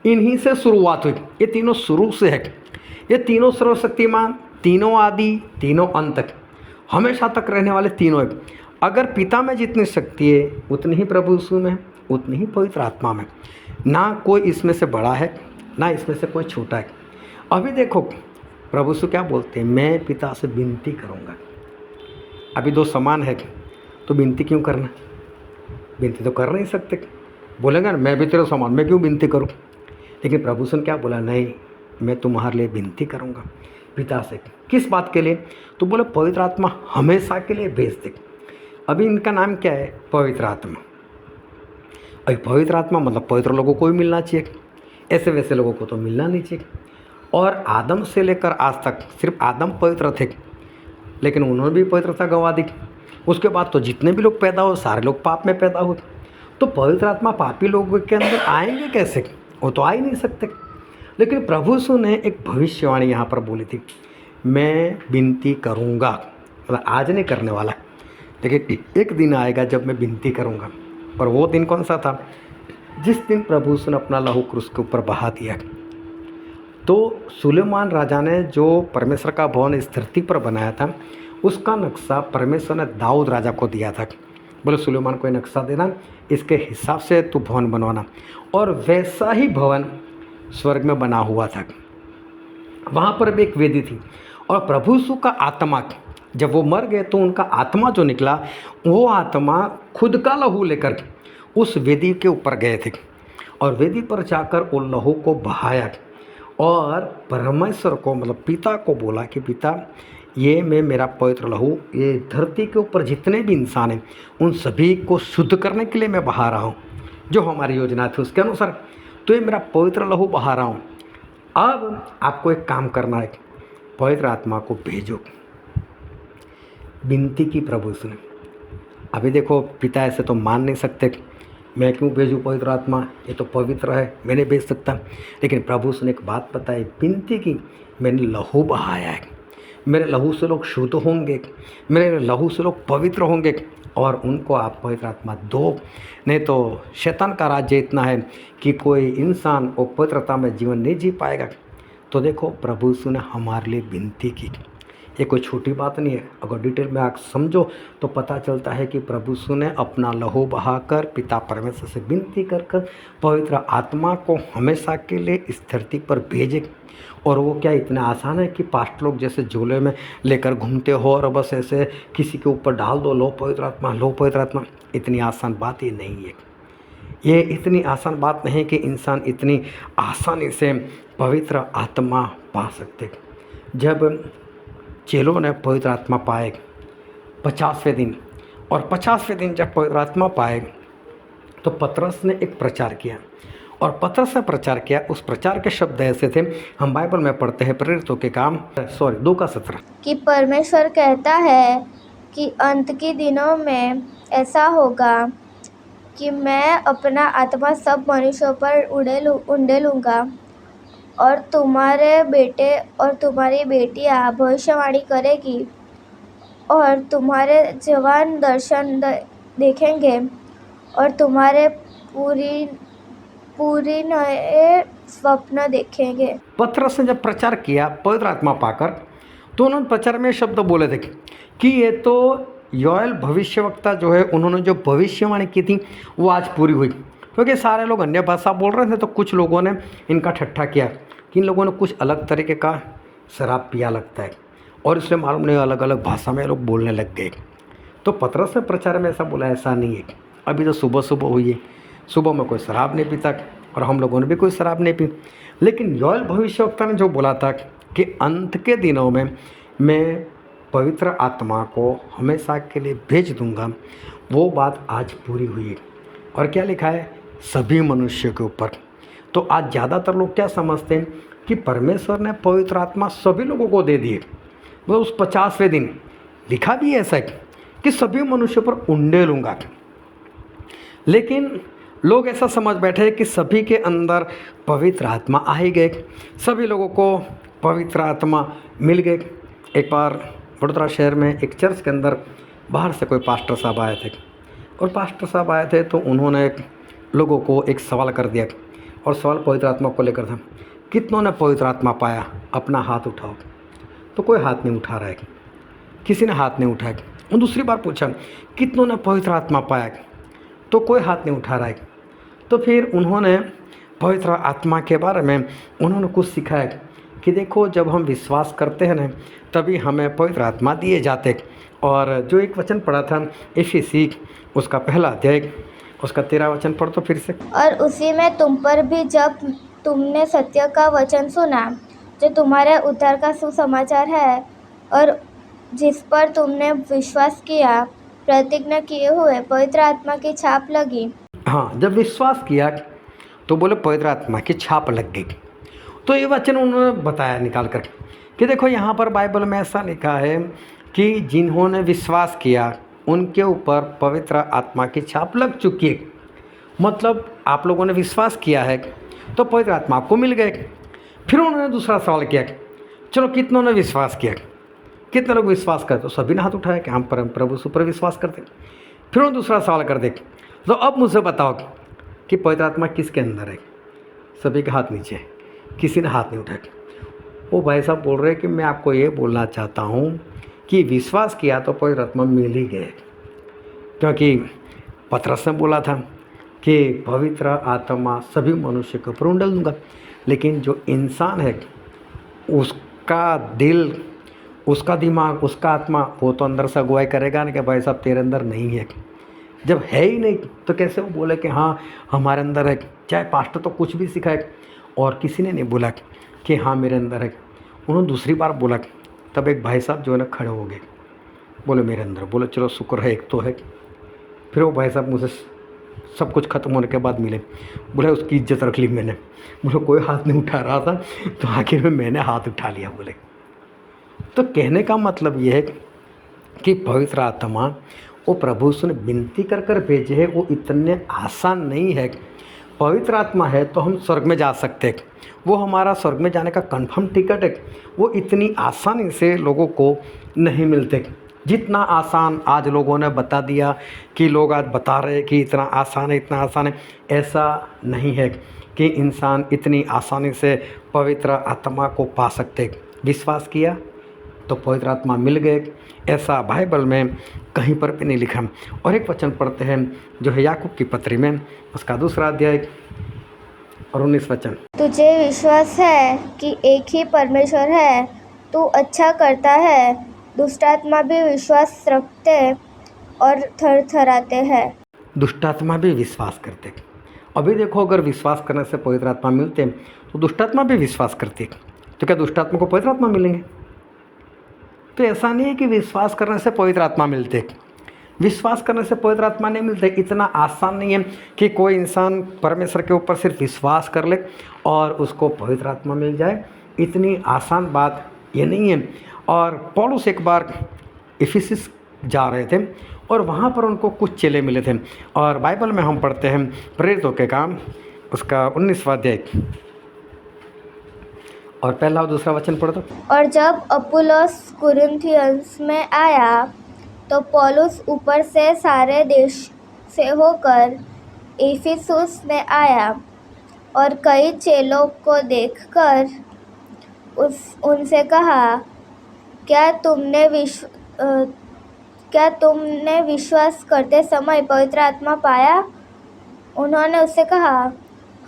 इन्हीं से शुरुआत हुई। ये तीनों शुरू से है, ये तीनों सर्वशक्तिमान, तीनों आदि, तीनों अंत, हमेशा तक रहने वाले तीनों है। अगर पिता में जितनी शक्ति है उतनी ही प्रभु यीशु में, उतनी ही पवित्र आत्मा में। ना कोई इसमें से बड़ा है, ना इसमें से कोई छोटा है। अभी देखो प्रभु यीशु क्या बोलते हैं, मैं पिता से विनती करूँगा। अभी दो समान है तो विनती क्यों करना? विनती तो कर नहीं सकते, बोलेंगे ना मैं भी तेरे समान, मैं क्यों विनती करूँ? लेकिन प्रभु यीशु ने क्या बोला, नहीं मैं तुम्हारे लिए विनती करूँगा पिता से। किस बात के लिए? तो बोले पवित्र आत्मा हमेशा के लिए भेज दे। अभी इनका नाम क्या है? पवित्र आत्मा। अभी पवित्र आत्मा मतलब पवित्र लोगों को भी मिलना चाहिए, ऐसे वैसे लोगों को तो मिलना नहीं चाहिए। और आदम से लेकर आज तक सिर्फ आदम पवित्र थे, लेकिन उन्होंने भी पवित्रता गंवा दी। उसके बाद तो जितने भी लोग पैदा हुए सारे लोग पाप में पैदा हुए। तो पवित्र आत्मा पापी लोगों के अंदर आएंगे कैसे? वो तो आ ही नहीं सकते। लेकिन प्रभु यीशु ने एक भविष्यवाणी यहाँ पर बोली थी, मैं विनती करूँगा। मतलब आज नहीं करने वाला, लेकिन एक दिन आएगा जब मैं विनती करूँगा। और वो दिन कौन सा था? जिस दिन प्रभु यीशु ने अपना लहू क्रूस के ऊपर बहा दिया। तो सुलेमान राजा ने जो परमेश्वर का भवन इस धरती पर बनाया था, उसका नक्शा परमेश्वर ने दाऊद राजा को दिया था। बोले सुलेमान को नक्शा देना, इसके हिसाब से तू भवन बनवाना। और वैसा ही भवन स्वर्ग में बना हुआ था। वहाँ पर भी एक वेदी थी और प्रभु यीशु का आत्मा जब वो मर गए तो उनका आत्मा जो निकला, वो आत्मा खुद का लहू लेकर उस वेदी के ऊपर गए थे और वेदी पर जाकर वो लहू को बहाया और परमेश्वर को मतलब पिता को बोला कि पिता, ये मैं मेरा पवित्र लहू ये धरती के ऊपर जितने भी इंसान हैं उन सभी को शुद्ध करने के लिए मैं बहा रहा हूँ, जो हमारी योजना थी उसके अनुसार। तो ये मेरा पवित्र लहू बहा रहा हूँ। अब आपको एक काम करना है, पवित्र आत्मा को भेजो। विनती की प्रभु उसने। अभी देखो पिता ऐसे तो मान नहीं सकते, मैं क्यों भेजूँ पवित्र आत्मा, ये तो पवित्र है, मैं नहीं भेज सकता। लेकिन प्रभु उसने एक बात बताई, विनती की, मैंने लहू बहाया है, मेरे लहू से लोग शुद्ध होंगे, मेरे लहू से लोग पवित्र होंगे और उनको आप पवित्र आत्मा दो। नहीं तो शैतान का राज्य इतना है कि कोई इंसान वो पवित्रता में जीवन नहीं जी पाएगा। तो देखो प्रभु यीशु ने हमारे लिए विनती की। ये कोई छोटी बात नहीं है, अगर डिटेल में आप समझो तो पता चलता है कि प्रभु यीशु ने अपना लहू बहाकर पिता परमेश्वर से विनती कर पवित्र आत्मा को हमेशा के लिए इस धरती पर भेजे। और वो क्या इतना आसान है कि पास्ट लोग जैसे झोले में लेकर घूमते हो और बस ऐसे किसी के ऊपर डाल दो, लो पवित्र आत्मा, लो पवित्र आत्मा। इतनी आसान बात ये नहीं है। ये इतनी आसान बात नहीं कि इंसान इतनी आसानी से पवित्र आत्मा पा सकते। जब चेलों ने पवित्र आत्मा पाए 50वें दिन, और 50वें दिन जब पवित्र आत्मा पाए तो पतरस ने एक प्रचार किया, और पतरस ने प्रचार किया। उस प्रचार के शब्द ऐसे थे, हम बाइबल में पढ़ते हैं प्रेरितों के काम 2:17 कि परमेश्वर कहता है कि अंत के दिनों में ऐसा होगा कि मैं अपना आत्मा सब मनुष्यों पर उंडेलूँगा और तुम्हारे बेटे और तुम्हारी बेटियाँ भविष्यवाणी करेगी और तुम्हारे जवान दर्शन देखेंगे और तुम्हारे पूरी नए स्वप्न देखेंगे। पतरस ने जब प्रचार किया पवित्र आत्मा पाकर, तो उन्होंने प्रचार में शब्द बोले थे कि ये तो योएल भविष्यवक्ता जो है, उन्होंने जो भविष्यवाणी की थी वो आज पूरी हुई। क्योंकि सारे लोग अन्य भाषा बोल रहे थे, तो कुछ लोगों ने इनका ठट्ठा किया कि इन लोगों ने कुछ अलग तरीके का शराब पिया लगता है, और इसलिए मालूम नहीं अलग अलग भाषा में लोग बोलने लग गए। तो पतरस ने प्रचार में ऐसा बोला, ऐसा नहीं है, अभी तो सुबह सुबह हुई है, सुबह में कोई शराब नहीं पीता और हम लोगों ने भी कोई शराब नहीं पी। लेकिन योएल भविष्यवक्ता ने जो बोला था कि अंत के दिनों में मैं पवित्र आत्मा को हमेशा के लिए भेज दूंगा, वो बात आज पूरी हुई है। और क्या लिखा है? सभी मनुष्यों के ऊपर। तो आज ज़्यादातर लोग क्या समझते हैं कि परमेश्वर ने पवित्र आत्मा सभी लोगों को दे दिए। वो उस 50वें दिन लिखा भी ऐसा है कि सभी मनुष्यों पर उंडेलूँगा। लेकिन लोग ऐसा समझ बैठे कि सभी के अंदर पवित्र आत्मा आ ही गए, सभी लोगों को पवित्र आत्मा मिल गए। एक बार वडोदरा शहर में एक चर्च के अंदर बाहर से कोई पास्टर साहब आए थे, और पास्टर साहब आए थे तो उन्होंने लोगों को एक सवाल कर दिया, और सवाल पवित्र आत्मा को लेकर था। कितनों ने पवित्र आत्मा पाया? अपना हाथ उठाओ। तो कोई हाथ नहीं उठा रहा है, किसी ने हाथ नहीं उठाया। और दूसरी बार पूछा, कितनों ने पवित्र आत्मा पाया? तो कोई हाथ नहीं उठा रहा है। तो फिर उन्होंने पवित्र आत्मा के बारे में उन्होंने कुछ सिखाया कि देखो, जब हम विश्वास करते हैं ना, तभी हमें पवित्र आत्मा दिए जाते। और जो एक वचन पढ़ा था इफिसी उसका 1 अध्याय उसका 13 वचन पढ़ तो फिर से। और उसी में तुम पर भी, जब तुमने सत्य का वचन सुना जो तुम्हारे उद्धार का सुसमाचार है, और जिस पर तुमने विश्वास किया, प्रतिज्ञा किए हुए पवित्र आत्मा की छाप लगी। हाँ, जब विश्वास किया तो बोले पवित्र आत्मा की छाप लग गई। तो ये वचन उन्होंने बताया निकाल कर कि देखो, यहाँ पर बाइबल में ऐसा लिखा है कि जिन्होंने विश्वास किया उनके ऊपर पवित्र आत्मा की छाप लग चुकी है। मतलब आप लोगों ने विश्वास किया है तो पवित्र आत्मा आपको मिल गए। फिर उन्होंने दूसरा सवाल किया, चलो कितनों ने विश्वास किया? कितने लोग विश्वास करते? तो सभी ने हाथ उठाया कि हम प्रभु पर विश्वास करते। फिर उन्होंने दूसरा सवाल कर दे, तो अब मुझसे बताओ कि पवित्र आत्मा किसके अंदर है? सभी के हाथ नीचे, किसी ने हाथ नहीं उठाया। वो भाई साहब बोल रहे हैं कि मैं आपको ये बोलना चाहता हूँ कि विश्वास किया तो पवित्र आत्मा मिल ही गए, क्योंकि पतरस ने बोला था कि पवित्र आत्मा सभी मनुष्य के ऊपर उंडेल दूंगा। लेकिन जो इंसान है उसका दिल, उसका दिमाग, उसका आत्मा, वो तो अंदर से अगुवाई करेगा ना कि भाई साहब तेरे अंदर नहीं है। जब है ही नहीं तो कैसे वो बोले कि हाँ हमारे अंदर है। चाहे पास्टर तो कुछ भी सिखाए और किसी ने नहीं बोला कि हाँ मेरे अंदर है। उन्होंने दूसरी बार बोला, तब एक भाई साहब जो है ना खड़े हो गए, बोले मेरे अंदर। बोले चलो शुक्र है एक तो है। फिर वो भाई साहब मुझे सब कुछ ख़त्म होने के बाद मिले। बोले उसकी इज्जत रख ली मैंने। बोले कोई हाथ नहीं उठा रहा था तो आखिर में मैंने हाथ उठा लिया। बोले तो कहने का मतलब ये है कि पवित्र आत्मा वो प्रभु से विनती कर कर भेजे है, वो इतने आसान नहीं है। पवित्र आत्मा है तो हम स्वर्ग में जा सकते हैं, वो हमारा स्वर्ग में जाने का कंफर्म टिकट है। वो इतनी आसानी से लोगों को नहीं मिलते जितना आसान आज लोगों ने बता दिया कि लोग आज बता रहे हैं कि इतना आसान है, इतना आसान है। ऐसा नहीं है कि इंसान इतनी आसानी से पवित्र आत्मा को पा सकते। विश्वास किया तो पवित्र आत्मा मिल गए, ऐसा बाइबल में कहीं पर भी नहीं लिखा। और एक वचन पढ़ते हैं जो है याकूब की पत्री में, उसका 2 अध्याय और 19 वचन। तुझे विश्वास है कि एक ही परमेश्वर है, तू अच्छा करता है। दुष्टात्मा भी विश्वास रखते और थरथराते हैं। दुष्टात्मा भी विश्वास करते। अभी देखो अगर विश्वास करने से पवित्र आत्मा मिलते तो दुष्टात्मा भी विश्वास करती, तो क्या दुष्टात्मा को पवित्र आत्मा मिलेंगे? तो ऐसा नहीं है कि विश्वास करने से पवित्र आत्मा मिलते। विश्वास करने से पवित्र आत्मा नहीं मिलते। इतना आसान नहीं है कि कोई इंसान परमेश्वर के ऊपर सिर्फ विश्वास कर ले और उसको पवित्र आत्मा मिल जाए। इतनी आसान बात ये नहीं है। और पौलुस एक बार इफिसस जा रहे थे और वहाँ पर उनको कुछ चेले मिले थे। और बाइबल में हम पढ़ते हैं प्रेरितों के काम उसका 19वां अध्याय और पहला और दूसरा वचन पढ़ दो। और जब अपुल्लोस कुरिन्थियंस में आया तो पौलुस ऊपर से सारे देश से होकर इफिसुस में आया और कई चेलों को देखकर उनसे कहा, क्या तुमने विश्वास करते समय पवित्र आत्मा पाया? उन्होंने उससे कहा,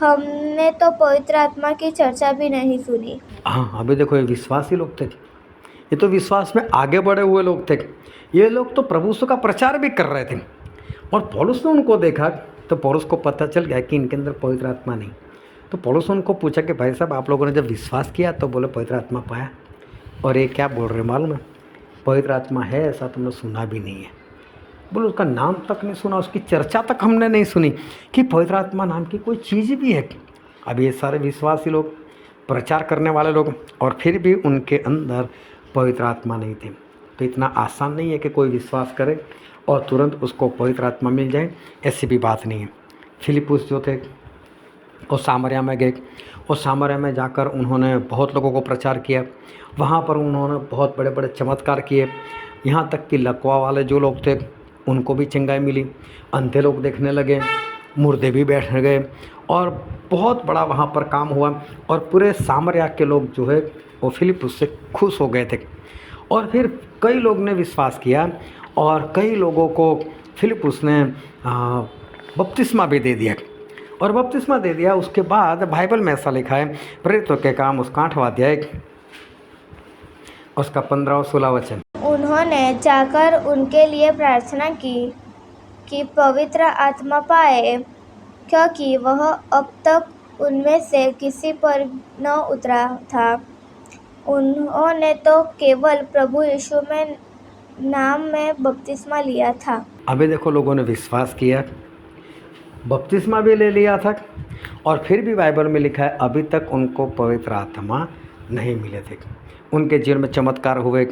हमने तो पवित्र आत्मा की चर्चा भी नहीं सुनी। हाँ, अभी देखो ये विश्वासी लोग थे, ये तो विश्वास में आगे बढ़े हुए लोग थे। ये लोग तो प्रभु यीशु का प्रचार भी कर रहे थे और पौलुस ने उनको देखा तो पौलुस को पता चल गया कि इनके अंदर पवित्र आत्मा नहीं। तो पौलुस ने उनको पूछा कि भाई साहब आप लोगों ने जब विश्वास किया तो बोले पवित्र आत्मा पाया। और ये क्या बोल रहे मालूम है? पवित्र आत्मा है ऐसा तुमने सुना भी नहीं है। बोले उसका नाम तक नहीं सुना, उसकी चर्चा तक हमने नहीं सुनी कि पवित्र आत्मा नाम की कोई चीज़ भी है। अब ये सारे विश्वासी लोग, प्रचार करने वाले लोग, और फिर भी उनके अंदर पवित्र आत्मा नहीं थी। तो इतना आसान नहीं है कि कोई विश्वास करे और तुरंत उसको पवित्र आत्मा मिल जाए, ऐसी भी बात नहीं है। फिलिपुस जो थे वो सामरिया में गए और सामरिया में जाकर उन्होंने बहुत लोगों को प्रचार किया। वहाँ पर उन्होंने बहुत बड़े बड़े चमत्कार किए, यहाँ तक कि लकवा वाले जो लोग थे उनको भी चंगाई मिली, अंधे लोग देखने लगे, मुर्दे भी बैठ गए और बहुत बड़ा वहाँ पर काम हुआ। और पूरे सामरिया के लोग जो है वो फिलिपुस से खुश हो गए थे। और फिर कई लोग ने विश्वास किया और कई लोगों को फिलिपुस ने बपतिस्मा भी दे दिया। और बपतिस्मा दे दिया उसके बाद बाइबल में ऐसा लिखा है, प्रेरितों के काम उसका 8वां अध्याय उसका 15 और 16 वचन। उन्होंने जाकर उनके लिए प्रार्थना की कि पवित्र आत्मा पाए, क्योंकि वह अब तक उनमें से किसी पर न उतरा था। उन्होंने तो केवल प्रभु यीशु में नाम में बपतिस्मा लिया था। अभी देखो लोगों ने विश्वास किया, बपतिस्मा भी ले लिया था और फिर भी बाइबल में लिखा है अभी तक उनको पवित्र आत्मा नहीं मिले थे। उनके जीवन में चमत्कार हुए,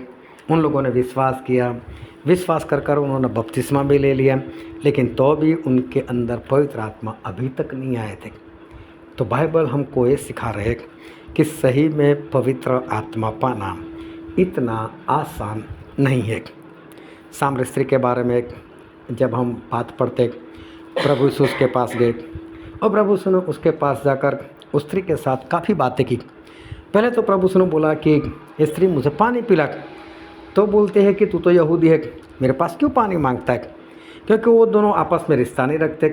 उन लोगों ने विश्वास किया, विश्वास कर कर उन्होंने बपतिस्मा भी ले लिया, लेकिन तो भी उनके अंदर पवित्र आत्मा अभी तक नहीं आए थे। तो बाइबल हमको ये सिखा रहे कि सही में पवित्र आत्मा पाना इतना आसान नहीं है। सामरी स्त्री के बारे में जब हम बात पढ़ते, प्रभु यीशु उसके पास गए और प्रभु यीशु ने उसके पास जाकर उस स्त्री के साथ काफ़ी बातें की। पहले तो प्रभु यीशु ने बोला कि स्त्री मुझे पानी पिला, तो बोलते हैं कि तू तो यहूदी है, मेरे पास क्यों पानी मांगता है, क्योंकि वो दोनों आपस में रिश्ता नहीं रखते।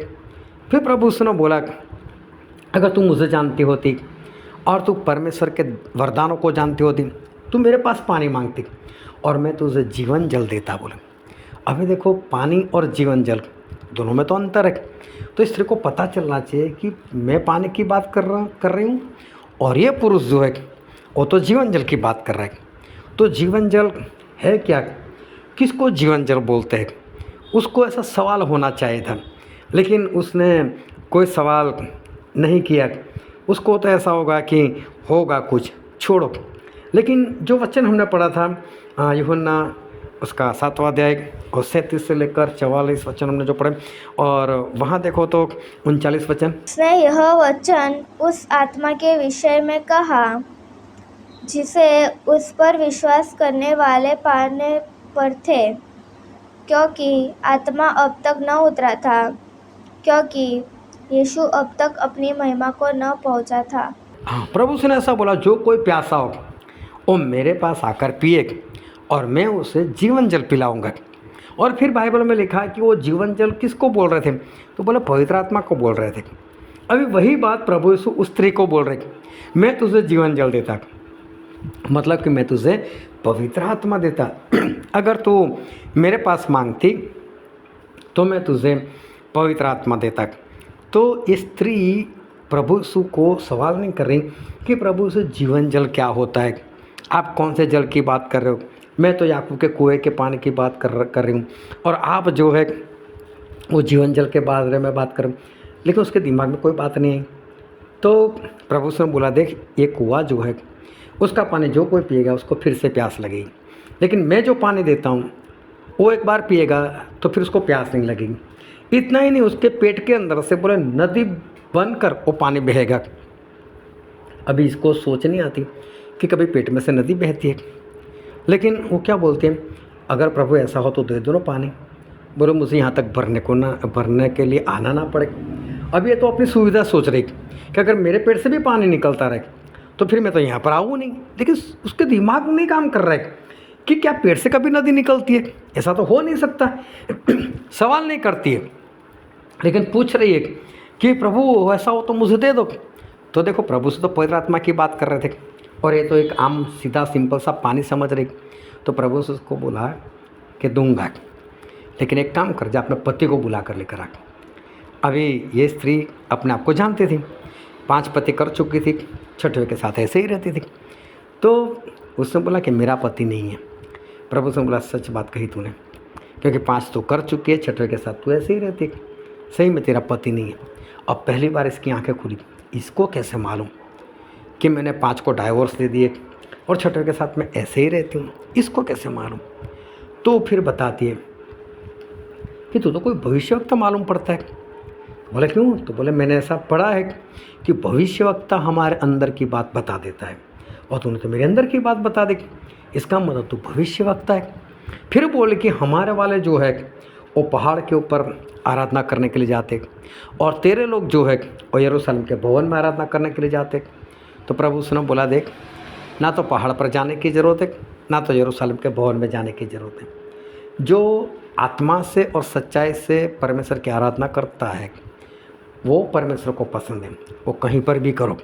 फिर प्रभु यीशु ने बोला अगर तू मुझे जानती होती और तू परमेश्वर के वरदानों को जानती होती तू मेरे पास पानी मांगती और मैं तुझे जीवन जल देता बोले। अभी देखो पानी और जीवन जल दोनों में तो अंतर है। तो स्त्री को पता चलना चाहिए कि मैं पानी की बात कर रही हूँ और ये पुरुष जो है वो तो जीवन जल की बात कर रहा है। तो जीवन जल है क्या, किसको जीवन जल बोलते हैं, उसको ऐसा सवाल होना चाहिए था, लेकिन उसने कोई सवाल नहीं किया। उसको तो ऐसा होगा कि होगा कुछ, छोड़ो। लेकिन जो वचन हमने पढ़ा था यूहन्ना उसका 7वां अध्याय और 37 से लेकर 44 वचन हमने जो पढ़े, और वहाँ देखो तो 39 वचन। उसने यह वचन उस आत्मा के विषय में कहा जिसे उस पर विश्वास करने वाले पाने पर थे, क्योंकि आत्मा अब तक न उतरा था, क्योंकि यीशु अब तक अपनी महिमा को न पहुंचा था। हाँ, प्रभु से ने ऐसा बोला, जो कोई प्यासा हो वो मेरे पास आकर पिए और मैं उसे जीवन जल पिलाऊंगा। और फिर बाइबल में लिखा है कि वो जीवन जल किसको बोल रहे थे, तो बोले पवित्र आत्मा को बोल रहे थे। अभी वही बात प्रभु यीशु उस स्त्री को बोल रहे, मैं तुझे जीवन जल देता, मतलब कि मैं तुझे पवित्र आत्मा देता। अगर तू मेरे पास मांगती तो मैं तुझे पवित्र आत्मा देता। तो स्त्री प्रभु यीशु को सवाल नहीं कर रही कि प्रभु से जीवन जल क्या होता है, आप कौन से जल की बात कर रहे हो, मैं तो याकूब के कुएं के पानी की बात कर रही हूँ, और आप जो है वो जीवन जल के बारे में बात कर रहे हो। लेकिन उसके दिमाग में कोई बात नहीं आई। तो प्रभु से बोला, देख ये कुआं जो है उसका पानी जो कोई पिएगा उसको फिर से प्यास लगेगी, लेकिन मैं जो पानी देता हूँ वो एक बार पिएगा तो फिर उसको प्यास नहीं लगेगी। इतना ही नहीं, उसके पेट के अंदर से बोले नदी बनकर वो पानी बहेगा। अभी इसको सोच नहीं आती कि कभी पेट में से नदी बहती है, लेकिन वो क्या बोलते हैं, अगर प्रभु ऐसा हो तो दे दो ना पानी। बोलो मुझे यहाँ तक भरने के लिए आना ना पड़े। अब ये तो अपनी सुविधा सोच रही कि अगर मेरे पेट से भी पानी निकलता रहे तो फिर मैं तो यहाँ पर आऊँ नहीं। लेकिन उसके दिमाग में नहीं काम कर रहा है कि क्या पेट से कभी नदी निकलती है, ऐसा तो हो नहीं सकता। सवाल नहीं करती है, लेकिन पूछ रही है कि प्रभु ऐसा हो तो मुझे दे दो। तो देखो प्रभु से तो पवित्र आत्मा की बात कर रहे थे और ये तो एक आम सीधा सिंपल सा पानी समझ रही। तो प्रभु से उसको बोला कि दूंगा, लेकिन एक काम कर, जा अपने पति को बुला कर लेकर आ। अभी ये स्त्री अपने आप को जानती थी, 5 पति कर चुकी थी, छठवें के साथ ऐसे ही रहती थी। तो उसने बोला कि मेरा पति नहीं है। प्रभु से बोला, सच बात कही तूने, क्योंकि 5 तो कर चुकी है, छठवें के साथ तू ऐसे ही रहती, सही में तेरा पति नहीं है। अब पहली बार इसकी आंखें खुली, इसको कैसे मालूम कि मैंने 5 को डाइवोर्स दे दिए और छठवें के साथ मैं ऐसे ही रहती हूँ, इसको कैसे मालूम। तो फिर बताती है कि तू तो कोई भविष्यवक्ता मालूम पड़ता है। बोले क्यों, तो बोले मैंने ऐसा पढ़ा है कि भविष्यवक्ता हमारे अंदर की बात बता देता है, और तूने तो मेरे अंदर की बात बता दी, इसका मतलब तू भविष्यवक्ता है। फिर बोले कि हमारे वाले जो है वो पहाड़ के ऊपर आराधना करने के लिए जाते, और तेरे लोग जो है वो यरूशलेम के भवन में आराधना करने के लिए जाते। तो प्रभु उसने बोला, देख ना तो पहाड़ पर जाने की ज़रूरत है, ना तो यरूशलेम के भवन में जाने की ज़रूरत है। जो आत्मा से और सच्चाई से परमेश्वर की आराधना करता है वो परमेश्वर को पसंद है, वो कहीं पर भी करो,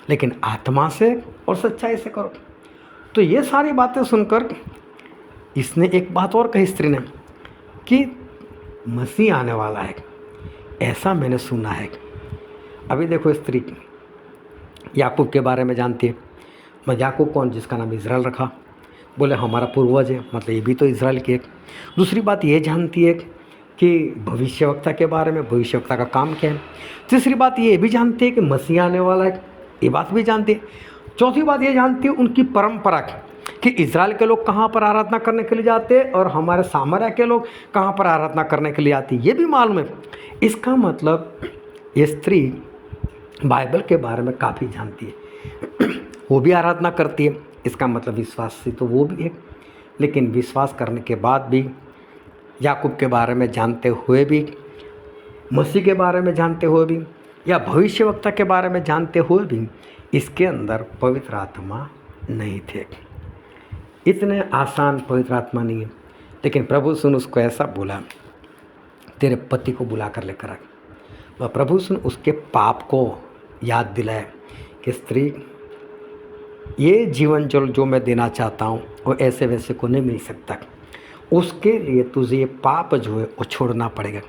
लेकिन आत्मा से और सच्चाई से करो। तो ये सारी बातें सुनकर इसने एक बात और कही स्त्री ने कि मसीह आने वाला है, ऐसा मैंने सुना है। अभी देखो स्त्री याकूब के बारे में जानती है। मैं याकूब कौन, जिसका नाम इज़राइल रखा, बोले हमारा पूर्वज है, मतलब ये भी तो इज़राइल की एक। दूसरी बात ये जानती है कि भविष्यवक्ता के बारे में, भविष्यवक्ता का काम क्या है। तीसरी बात ये भी जानती है कि मसीह आने वाला है, ये बात भी जानती है। चौथी बात ये जानती है उनकी परंपरा कि इज़राइल के लोग कहाँ पर आराधना करने के लिए जाते हैं और हमारे सामरिया के लोग कहाँ पर आराधना करने के लिए आती है, ये भी मालूम है। इसका मतलब ये स्त्री बाइबल के बारे में काफ़ी जानती है, वो भी आराधना करती है। इसका मतलब विश्वासी तो वो भी है, लेकिन विश्वास करने के बाद भी, याकूब के बारे में जानते हुए भी, मसीह के बारे में जानते हुए भी, या भविष्यवक्ता के बारे में जानते हुए भी इसके अंदर पवित्र आत्मा नहीं थे। इतने आसान पवित्र आत्मा नहीं है। लेकिन प्रभु सुन उसको ऐसा बोला, तेरे पति को बुला कर लेकर आ। वह प्रभु सुन उसके पाप को याद दिलाया कि स्त्री ये जीवन जो मैं देना चाहता हूँ वो ऐसे वैसे को नहीं मिल सकता, उसके लिए तुझे ये पाप जो है वो छोड़ना पड़ेगा।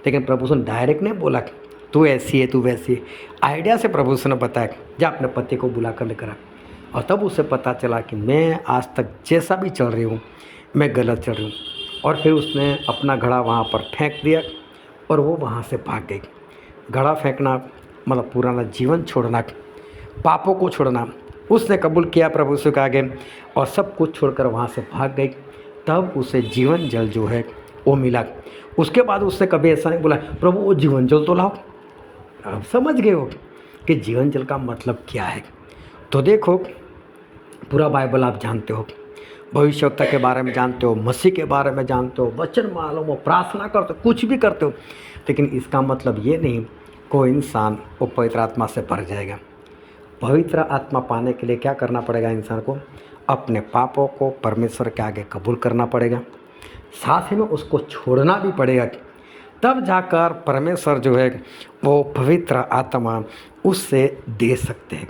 लेकिन प्रभु ने डायरेक्ट नहीं बोला कि तू ऐसी है तू वैसी है, आइडिया से प्रभु ने बताया जा अपने पति को बुला कर लेकर आ। और तब उसे पता चला कि मैं आज तक जैसा भी चल रही हूँ मैं गलत चल रही हूँ। और फिर उसने अपना घड़ा वहाँ पर फेंक दिया और वो वहाँ से भाग गई। घड़ा फेंकना मतलब पुराना जीवन छोड़ना, पापों को छोड़ना, उसने कबूल किया प्रभु से आगे और सब कुछ छोड़कर वहाँ से भाग गई। तब उसे जीवन जल जो है वो मिला। उसके बाद उसने कभी ऐसा नहीं बोला प्रभु वो जीवन जल तो लाओ। अब समझ गए हो कि जीवन जल का मतलब क्या है। तो देखो पूरा बाइबल आप जानते हो, भविष्यवक्ता के बारे में जानते हो, मसीह के बारे में जानते हो, वचन मालूम हो, प्रार्थना करते हो, कुछ भी करते हो, लेकिन इसका मतलब ये नहीं कोई इंसान वो पवित्र आत्मा से भर जाएगा। पवित्र आत्मा पाने के लिए क्या करना पड़ेगा इंसान को? अपने पापों को परमेश्वर के आगे कबूल करना पड़ेगा, साथ ही में उसको छोड़ना भी पड़ेगा। तब जाकर परमेश्वर जो है वो पवित्र आत्मा उससे दे सकते हैं।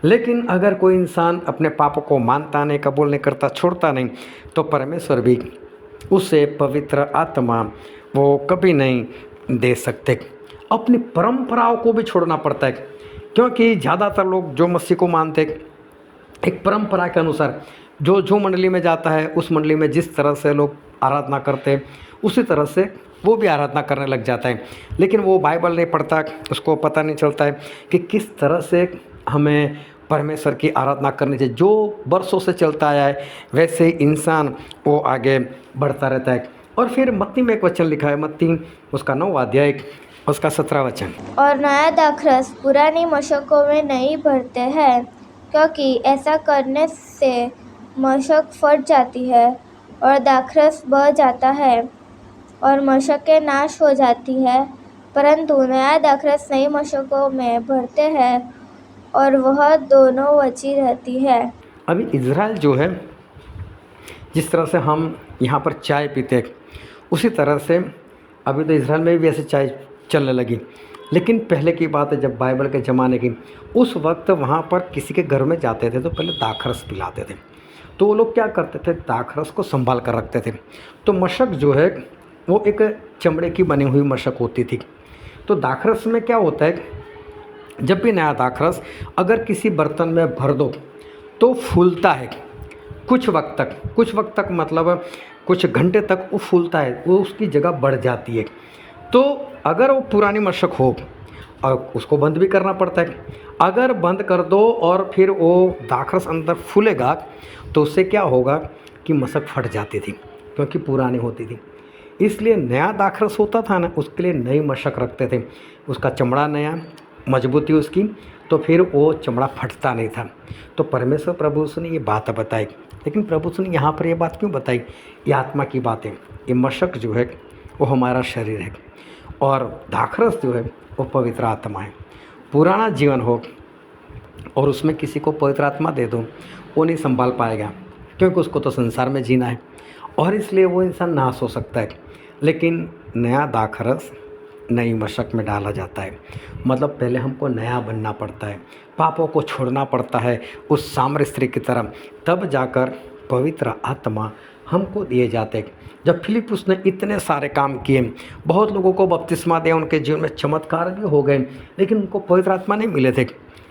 लेकिन अगर कोई इंसान अपने पापों को मानता नहीं, कबूल नहीं करता, छोड़ता नहीं, तो परमेश्वर भी उसे पवित्र आत्मा वो कभी नहीं दे सकते। अपनी परंपराओं को भी छोड़ना पड़ता है, क्योंकि ज़्यादातर लोग जो मसीह को मानते एक परंपरा के अनुसार जो मंडली में जाता है उस मंडली में जिस तरह से लोग आराधना करते हैं उसी तरह से वो भी आराधना करने लग जाता है। लेकिन वो बाइबल नहीं पढ़ता, उसको पता नहीं चलता है कि किस तरह से हमें परमेश्वर की आराधना करनी चाहिए। जो वर्षों से चलता आया है वैसे ही इंसान वो आगे बढ़ता रहता है। और फिर मत्ती में एक वचन लिखा है, मत्ती उसका 9वां अध्याय उसका 17वां वचन। और नया दाखरस पुरानी मशकों में नहीं भरते हैं, क्योंकि ऐसा करने से मशक फट जाती है और दाखरस बह जाता है और मशकें नाश हो जाती है। परंतु नया दाखरस नई मशकों में भरते हैं और वह दोनों बची रहती है। अभी इज़राइल जो है जिस तरह से हम यहाँ पर चाय पीते हैं उसी तरह से अभी तो इज़राइल में भी ऐसे चाय चलने लगी। लेकिन पहले की बात है, जब बाइबल के ज़माने की, उस वक्त वहाँ पर किसी के घर में जाते थे तो पहले दाखरस पिलाते थे। तो वो लोग क्या करते थे, दाखरस को संभाल कर रखते थे। तो मशक जो है वो एक चमड़े की बनी हुई मशक होती थी। तो दाखरस में क्या होता है, जब भी नया दाखरस अगर किसी बर्तन में भर दो तो फूलता है कुछ वक्त तक मतलब कुछ घंटे तक वो फूलता है, वो उसकी जगह बढ़ जाती है। तो अगर वो पुरानी मशक हो और उसको बंद भी करना पड़ता है, अगर बंद कर दो और फिर वो दाखरस अंदर फूलेगा तो उससे क्या होगा कि मशक फट जाती थी, क्योंकि पुरानी होती थी। इसलिए नया दाखरस होता था ना, उसके लिए नई मशक रखते थे, उसका चमड़ा नया, मजबूती उसकी, तो फिर वो चमड़ा फटता नहीं था। तो परमेश्वर प्रभु ने ये बात बताई। लेकिन प्रभु ने यहाँ पर ये बात क्यों बताई? ये आत्मा की बात है। ये मशक जो है वो हमारा शरीर है और दाखरस जो है वो पवित्र आत्मा है। पुराना जीवन हो और उसमें किसी को पवित्र आत्मा दे दो, वो नहीं संभाल पाएगा, क्योंकि उसको तो संसार में जीना है और इसलिए वो इंसान नाश हो सकता है। लेकिन नया दाखरस नई मशक में डाला जाता है, मतलब पहले हमको नया बनना पड़ता है, पापों को छोड़ना पड़ता है उस साम्र स्त्री की तरह, तब जाकर पवित्र आत्मा हमको दिए जाते हैं। जब फिलिप्पुस ने इतने सारे काम किए, बहुत लोगों को बपतिस्मा दिया, उनके जीवन में चमत्कार भी हो गए, लेकिन उनको पवित्र आत्मा नहीं मिले थे।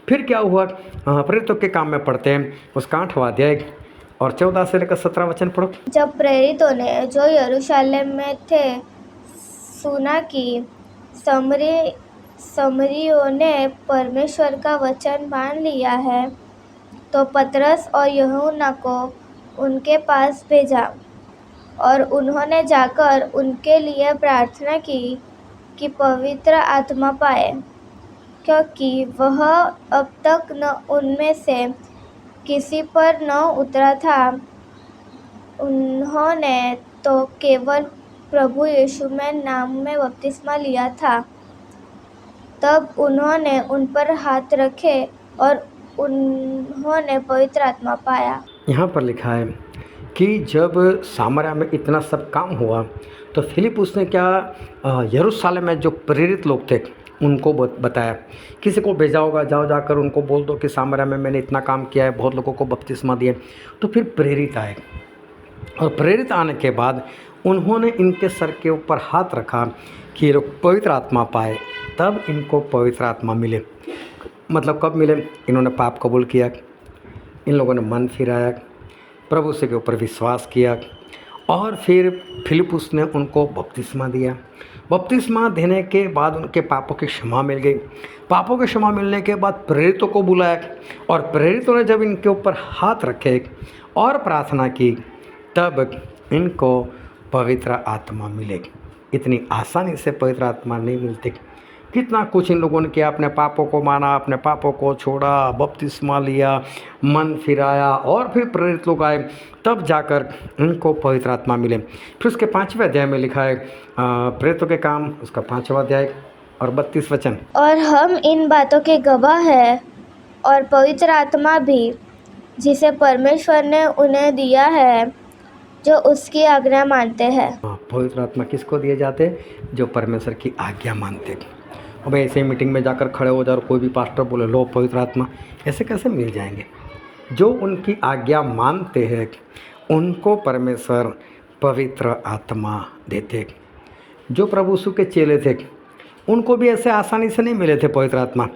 फिर क्या हुआ? प्रेरितों के काम में पढ़ते हैं उसका 8वां अध्याय और 14 से लेकर 17 वचन पढ़ो। जब प्रेरितों ने जो यरूशलेम में थे सुना कि समरियों ने परमेश्वर का वचन मान लिया है, तो पतरस और यूहन्ना को उनके पास भेजा और उन्होंने जाकर उनके लिए प्रार्थना की कि पवित्र आत्मा पाए, क्योंकि वह अब तक न उनमें से किसी पर न उतरा था। उन्होंने तो केवल प्रभु यीशु में नाम में बपतिस्मा लिया था। तब उन्होंने उन पर हाथ रखे और उन्होंने पवित्र आत्मा पाया। यहाँ पर लिखा है कि जब सामरिया में इतना सब काम हुआ तो फिलिप्पुस ने क्या यरूशलेम में जो प्रेरित लोग थे उनको बताया। किसी को भेजा होगा, जाओ जाकर उनको बोल दो कि सामरिया में मैंने इतना काम किया है, बहुत लोगों को बपतिस्मा दिए। तो फिर प्रेरित आए, और प्रेरित आने के बाद उन्होंने इनके सर के ऊपर हाथ रखा कि ये लोग पवित्र आत्मा पाए। तब इनको पवित्र आत्मा मिले। मतलब कब मिले? इन्होंने पाप कबूल किया, इन लोगों ने मन फिराया, प्रभु से के ऊपर विश्वास किया, और फिर फिलिपुस ने उनको बपतिस्मा दिया। बपतिस्मा देने के बाद उनके पापों की क्षमा मिल गई। पापों की क्षमा मिलने के बाद प्रेरितों को बुलाया, और प्रेरितों ने जब इनके ऊपर हाथ रखे और प्रार्थना की, तब इनको पवित्र आत्मा मिले। इतनी आसानी से पवित्र आत्मा नहीं मिलती। कितना कुछ इन लोगों ने किया, अपने पापों को माना, अपने पापों को छोड़ा, बपतिस्मा लिया, मन फिराया, और फिर प्रेरित लोग आए, तब जाकर इनको पवित्र आत्मा मिले। फिर उसके 5वें अध्याय में लिखा है, प्रेरितों के काम, उसका 5वां अध्याय और 32 वचन। और हम इन बातों के गवाह हैं, और पवित्र आत्मा भी, जिसे परमेश्वर ने उन्हें दिया है जो उसकी आज्ञा मानते हैं। पवित्र आत्मा किसको दिए जाते? जो परमेश्वर की आज्ञा मानते। अब ऐसे ही मीटिंग में जाकर खड़े हो जाओ और कोई भी पास्टर बोले लो पवित्र आत्मा, ऐसे कैसे मिल जाएंगे? जो उनकी आज्ञा मानते हैं उनको परमेश्वर पवित्र आत्मा देते। जो प्रभु यीशु के चेले थे उनको भी ऐसे आसानी से नहीं मिले थे पवित्र आत्मा,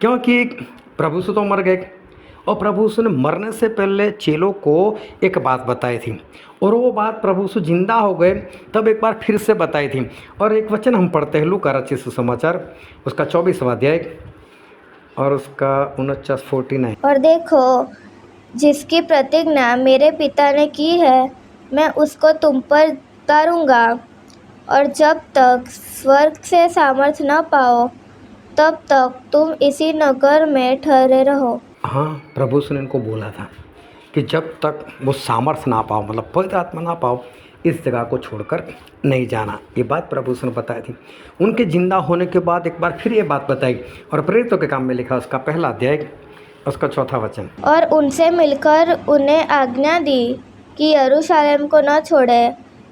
क्योंकि प्रभु यीशु तो मर गए, और प्रभु यीशु ने मरने से पहले चेलों को एक बात बताई थी, और वो बात प्रभु यीशु जिंदा हो गए तब एक बार फिर से बताई थी। और एक वचन हम पढ़ते हैं लूका रचित सुसमाचार, उसका 24वां अध्याय और उसका 49। और देखो, जिसकी प्रतिज्ञा मेरे पिता ने की है, मैं उसको तुम पर उतारूंगा, और जब तक स्वर्ग से सामर्थ्य न पाओ तब तक तुम इसी नगर में ठहरे रहो। हाँ, प्रभु ने इनको बोला था कि जब तक वो सामर्थ्य ना पाओ, मतलब पवित्र आत्मा ना पाओ, इस जगह को छोड़कर नहीं जाना। ये बात प्रभु ने बताई थी। उनके जिंदा होने के बाद एक बार फिर ये बात बताई, और प्रेरितों के काम में लिखा उसका 1 अध्याय उसका 4वां वचन। और उनसे मिलकर उन्हें आज्ञा दी कि यरूशलेम को न छोड़े,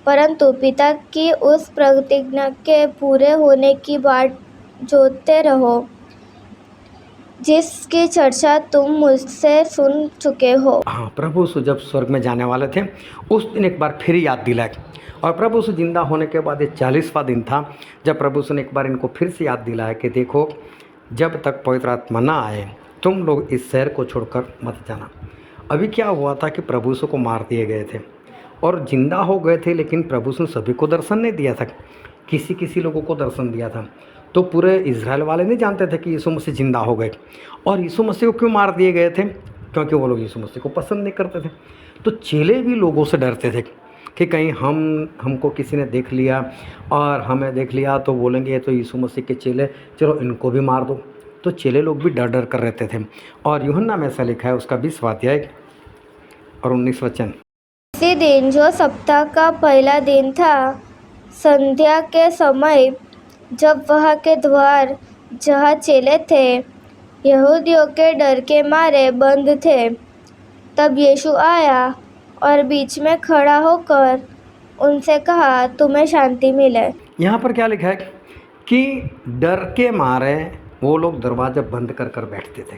परंतु पिता की उस प्रतिज्ञा के पूरे होने की बाट जोतते रहो, जिसकी चर्चा तुम मुझसे सुन चुके हो। हाँ, प्रभु यीशु जब स्वर्ग में जाने वाले थे उस दिन एक बार फिर याद दिलाए, और प्रभु यीशु जिंदा होने के बाद ये 40वां दिन था जब प्रभु यीशु ने एक बार इनको फिर से याद दिलाया कि देखो, जब तक पवित्र आत्मा ना आए तुम लोग इस शहर को छोड़कर मत जाना। अभी क्या हुआ था कि प्रभु यीशु को मार दिए गए थे और जिंदा हो गए थे, लेकिन प्रभु यीशु ने सभी को दर्शन नहीं दिया था, किसी लोगों को दर्शन दिया था। तो पूरे इज़राइल वाले नहीं जानते थे कि यीशु मसीह जिंदा हो गए। और यीशु मसीह को क्यों मार दिए गए थे? क्योंकि वो लोग यीशु मसीह को पसंद नहीं करते थे। तो चेले भी लोगों से डरते थे कि कहीं हमको किसी ने देख लिया, और हमें देख लिया तो बोलेंगे ये तो यीशु मसीह के चेले, चलो इनको भी मार दो। तो चेले लोग भी डर डर कर रहते थे। और यूहन्ना में ऐसा लिखा है उसका 20वां अध्याय और 19 वचन। इसी दिन, जो सप्ताह का पहला दिन था, संध्या के समय, जब वहाँ के द्वार जहाँ चेले थे यहूदियों के डर के मारे बंद थे, तब यीशु आया और बीच में खड़ा होकर उनसे कहा, तुम्हें शांति मिले। यहाँ पर क्या लिखा है कि डर के मारे वो लोग दरवाज़ा बंद कर कर बैठते थे।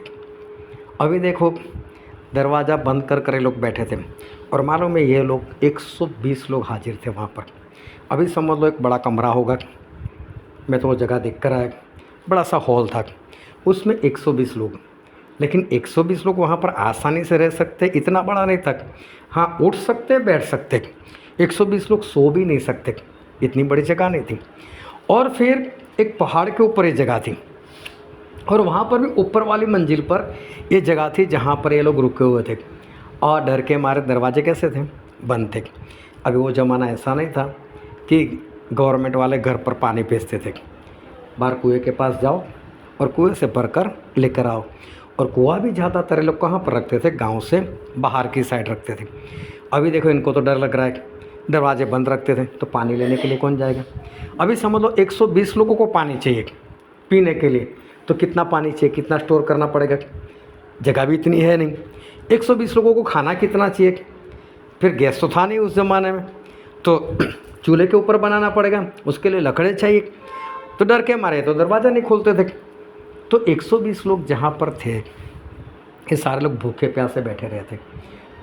अभी देखो, दरवाज़ा बंद कर कर ये लोग बैठे थे, और मालूम है ये लोग 120 लोग हाजिर थे वहाँ पर। अभी समझ लो एक बड़ा कमरा होगा, मैं तो वो जगह देख कर आया, बड़ा सा हॉल था, उसमें 120 लोग। लेकिन 120 लोग वहाँ पर आसानी से रह सकते, इतना बड़ा नहीं था। हाँ, उठ सकते, बैठ सकते। 120 लोग सो भी नहीं सकते, इतनी बड़ी जगह नहीं थी। और फिर एक पहाड़ के ऊपर ये जगह थी, और वहाँ पर भी ऊपर वाली मंजिल पर ये जगह थी जहाँ पर ये लोग रुके हुए थे। और डर के मारे दरवाजे कैसे थे? बंद थे। अभी वो ज़माना ऐसा नहीं था कि गवर्नमेंट वाले घर पर पानी भेजते थे। बाहर कुएं के पास जाओ और कुएं से भरकर लेकर आओ। और कुआं भी ज़्यादातर लोग कहाँ पर रखते थे? गांव से बाहर की साइड रखते थे। अभी देखो, इनको तो डर लग रहा है, दरवाजे बंद रखते थे तो पानी लेने के लिए कौन जाएगा? अभी समझ लो 120 लोगों को पानी चाहिए पीने के लिए, तो कितना पानी चाहिए, कितना स्टोर करना पड़ेगा? जगह भी इतनी है नहीं। 120 लोगों को खाना कितना चाहिए? फिर गैस तो था नहीं उस ज़माने में, तो चूल्हे के ऊपर बनाना पड़ेगा, उसके लिए लकड़े चाहिए। तो तो डर के मारे तो दरवाज़ा नहीं खोलते थे। तो 120 लोग जहाँ पर थे, ये सारे लोग भूखे प्यासे बैठे रहे थे।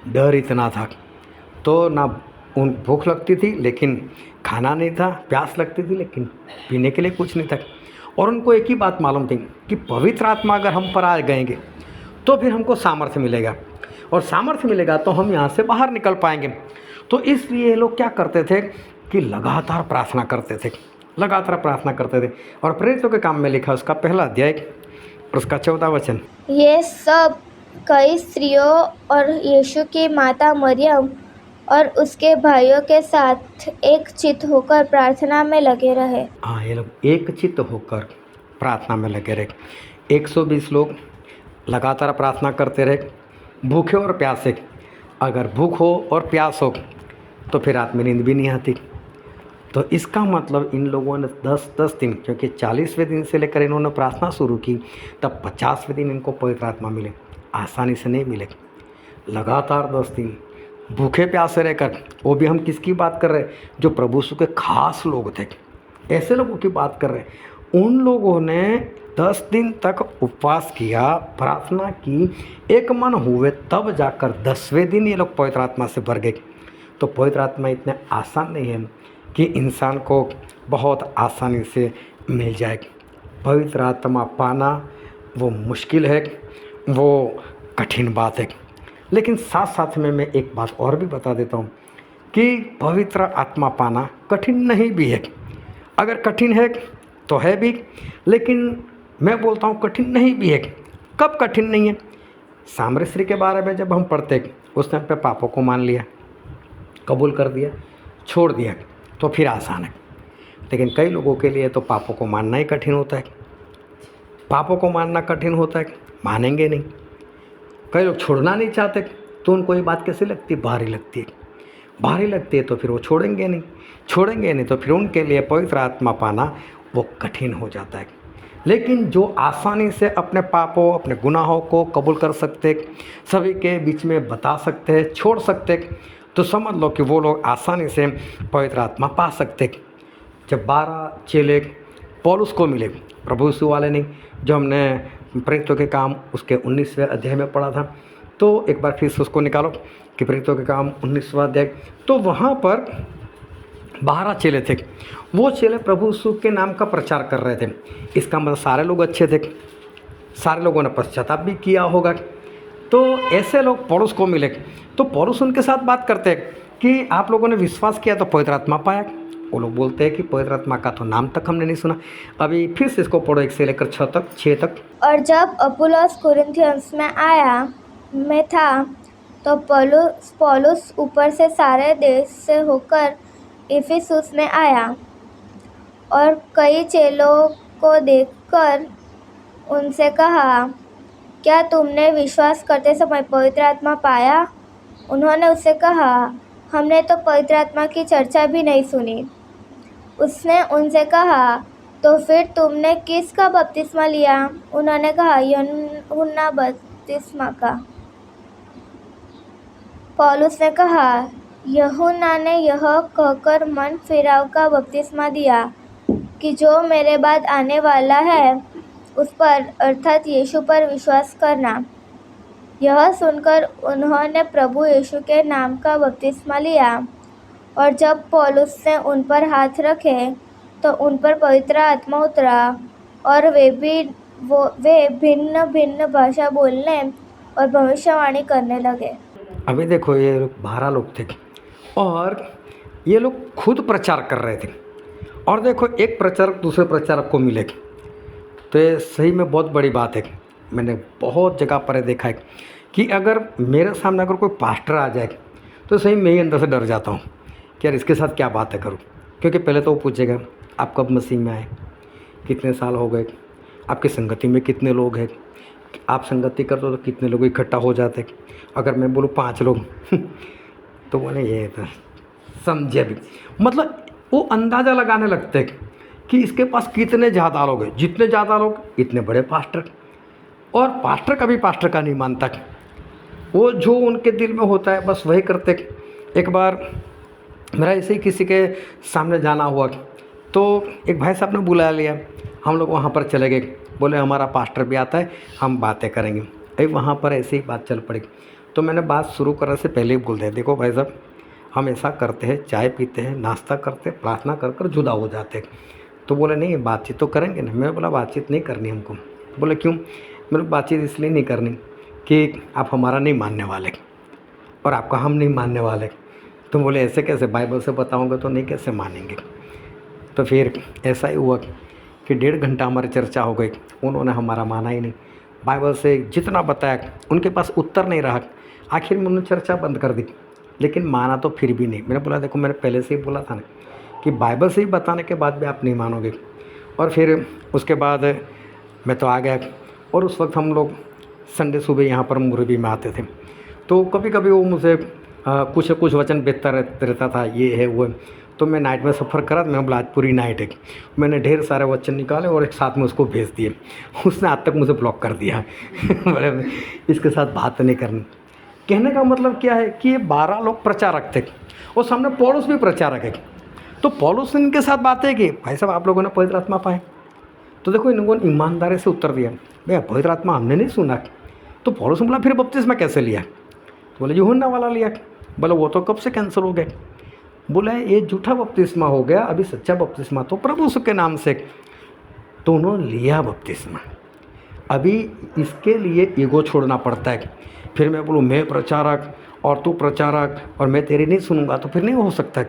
डर इतना था, तो ना उन भूख लगती थी लेकिन खाना नहीं था, प्यास लगती थी लेकिन पीने के लिए कुछ नहीं था। और उनको एक ही बात मालूम थी कि पवित्र आत्मा अगर हम पर आ गएंगे तो फिर हमको सामर्थ्य मिलेगा, और सामर्थ्य मिलेगा तो हम यहाँ से बाहर निकल पाएंगे। तो इसलिए ये लोग क्या करते थे कि लगातार प्रार्थना करते थे, लगातार प्रार्थना करते थे। और प्रेरितों के काम में लिखा उसका पहला अध्याय और उसका 14 वचन, ये सब कई स्त्रियों और यीशु की माता मरियम और उसके भाइयों के साथ एक चित्त होकर प्रार्थना में लगे रहे। हाँ, ये लोग एक चित्त होकर प्रार्थना में लगे रहे। 120 लोग लगातार प्रार्थना करते रहे, भूखे और प्यासे। अगर भूख हो और प्यास हो तो फिर रात में नींद भी नहीं आती। तो इसका मतलब इन लोगों ने 10-10 दिन, क्योंकि 40वें दिन से लेकर इन्होंने प्रार्थना शुरू की, तब 50वें दिन इनको पवित्र आत्मा मिले। आसानी से नहीं मिले, लगातार 10 दिन भूखे प्यासे रहकर। वो भी हम किसकी बात कर रहे हैं? जो प्रभु यीशु के खास लोग थे, ऐसे लोगों की बात कर रहे हैं। उन लोगों ने 10 दिन तक उपवास किया, प्रार्थना की, एक मन हुए, तब जाकर 10वें दिन ये लोग पवित्र आत्मा से भर गए। तो पवित्र आत्मा इतने आसान नहीं है कि इंसान को बहुत आसानी से मिल जाए। पवित्र आत्मा पाना वो मुश्किल है, वो कठिन बात है। लेकिन साथ साथ में मैं एक बात और भी बता देता हूँ कि पवित्र आत्मा पाना कठिन नहीं भी है। अगर कठिन है तो है भी, लेकिन मैं बोलता हूँ कठिन नहीं भी है। कब कठिन नहीं है? सामरी स्त्री के बारे में जब हम पढ़ते उस टाइम पे पापों को मान लिया, कबूल कर दिया, छोड़ दिया, तो फिर आसान है। लेकिन कई लोगों के लिए तो पापों को मानना ही कठिन होता है। पापों को मानना कठिन होता है, मानेंगे नहीं। कई लोग छोड़ना नहीं चाहते, तो उनको ये बात कैसी लगती है? भारी लगती है। भारी लगती है तो फिर वो छोड़ेंगे नहीं तो फिर उनके लिए पवित्र आत्मा पाना वो कठिन हो जाता है। लेकिन जो आसानी से अपने पापों, अपने गुनाहों को कबूल कर सकते, सभी के बीच में बता सकते, छोड़ सकते, तो समझ लो कि वो लोग आसानी से पवित्र आत्मा पा सकते। जब 12 चेले पौलुस को मिले, प्रभु यीशु वाले नहीं, जो हमने प्रेरितों के काम उसके 19वें अध्याय में पढ़ा था, तो एक बार फिर से उसको निकालो कि प्रेरितों के काम 19वां अध्याय। तो वहाँ पर 12 चेले थे। वो चेले प्रभु यीशु के नाम का प्रचार कर रहे थे। इसका मतलब सारे लोग अच्छे थे, सारे लोगों ने पश्चाताप भी किया होगा। तो ऐसे लोग पौलुस को मिले, तो पौलुस उनके साथ बात करते हैं कि आप लोगों ने विश्वास किया तो पवित्र आत्मा पाया। वो लोग बोलते हैं कि पवित्र आत्मा का तो नाम तक हमने नहीं सुना। अभी फिर से इसको पढ़ो 1 से लेकर 6 तक। और जब अपुल्लोस कुरिन्थियंस में था तो पौलुस ऊपर से सारे देश से होकर इफिसुस में आया और कई चेलों को देखकर उनसे कहा, क्या तुमने विश्वास करते समय पवित्र आत्मा पाया? उन्होंने उससे कहा, हमने तो पवित्र आत्मा की चर्चा भी नहीं सुनी। उसने उनसे कहा, तो फिर तुमने किसका बपतिस्मा लिया? उन्होंने कहा, यूहन्ना बपतिस्मा का। पौलुस ने कहा, यूहन्ना ने यह कहकर मन फिराव का बपतिस्मा दिया कि जो मेरे बाद आने वाला है उस पर, अर्थात यीशु पर विश्वास करना। यह सुनकर उन्होंने प्रभु यीशु के नाम का बपतिस्मा लिया। और जब पौलुस ने उन पर हाथ रखे तो उन पर पवित्र आत्मा उतरा और वे भिन्न भिन्न भाषा बोलने और भविष्यवाणी करने लगे। अभी देखो, ये लोग 12 लोग थे और ये लोग खुद प्रचार कर रहे थे। और देखो, एक प्रचारक दूसरे प्रचारक को मिलेगी, तो ये सही में बहुत बड़ी बात है। मैंने बहुत जगह पर देखा है कि अगर मेरे सामने अगर कोई पास्टर आ जाए तो सही मैं ही अंदर से डर जाता हूँ कि यार इसके साथ क्या बातें करूँ। क्योंकि पहले तो वो पूछेगा, आप कब मसीह में आए, कितने साल हो गए, आपकी संगति में कितने लोग हैं, आप संगति करते हो तो कितने लोग इकट्ठा हो जाते। अगर मैं बोलूँ 5 लोग तो बोले ये तो समझे भी, मतलब वो अंदाज़ा लगाने लगते हैं कि इसके पास कितने ज़्यादा लोग हैं। जितने ज़्यादा लोग इतने बड़े पास्टर। और पास्टर कभी पास्टर का नहीं मानता, वो जो उनके दिल में होता है बस वही करते। एक बार मेरा ऐसे ही किसी के सामने जाना हुआ तो एक भाई साहब ने बुला लिया, हम लोग वहाँ पर चले गए, बोले हमारा पास्टर भी आता है, हम बातें करेंगे। अभी वहाँ पर ऐसे ही बात चल पड़ी। तो मैंने बात शुरू करने से पहले ही बोल दिया, देखो भाई साहब, हम ऐसा करते हैं, चाय पीते हैं, नाश्ता करते, प्रार्थना कर कर जुदा हो जाते हैं। तो बोले नहीं, बातचीत तो करेंगे ना। मैं बोला बातचीत नहीं करनी हमको। बोले क्यों? मेरे बातचीत इसलिए नहीं करनी कि आप हमारा नहीं मानने वाले और आपका हम नहीं मानने वाले। तो बोले ऐसे कैसे, बाइबल से बताऊंगा तो नहीं कैसे मानेंगे। तो फिर ऐसा ही हुआ कि 1.5 घंटा हमारी चर्चा हो गई, उन्होंने हमारा माना ही नहीं। बाइबल से जितना बताया उनके पास उत्तर नहीं रहा। आखिर में उन्होंने चर्चा बंद कर दी, लेकिन माना तो फिर भी नहीं। मैंने बोला देखो, मैंने पहले से ही बोला था ना कि बाइबल से ही बताने के बाद भी आप नहीं मानोगे। और फिर उसके बाद मैं तो आ गया। और उस वक्त हम लोग संडे सुबह यहाँ पर मुरबी में आते थे। तो कभी कभी वो मुझे कुछ कुछ वचन बेचता रहता था, ये है वो है। तो मैं नाइट में सफ़र करा, मैं बोला आज पूरी नाइट है। मैंने ढेर सारे वचन निकाले और एक साथ में उसको भेज दिए। उसने आज तक मुझे ब्लॉक कर दिया। बोले इसके साथ बात नहीं करनी। कहने का मतलब क्या है कि ये 12 लोग प्रचारक थे और सामने पौलुस भी प्रचारक है। तो पौलुस ने इनके साथ बातें की, भाई साहब आप लोगों ने पवित्र आत्मा पाए? तो देखो इन लोगों ने ईमानदारी से उत्तर दिया, भैया पवित्र आत्मा हमने नहीं सुना। तो पौलुस ने बोला फिर बपतिस्मा कैसे लिया? तो बोले यूहन्ना वाला लिया। बोले वो तो कब से कैंसिल हो गए। बोला ये झूठा बपतिस्मा हो गया, अभी सच्चा बपतिस्मा तो प्रभु यीशु के नाम से। तो उन्होंने लिया बपतिस्मा। अभी इसके लिए ईगो छोड़ना पड़ता है। फिर मैं बोलूँ मैं प्रचारक और तू प्रचारक और मैं तेरी नहीं सुनूंगा, तो फिर नहीं हो सकता।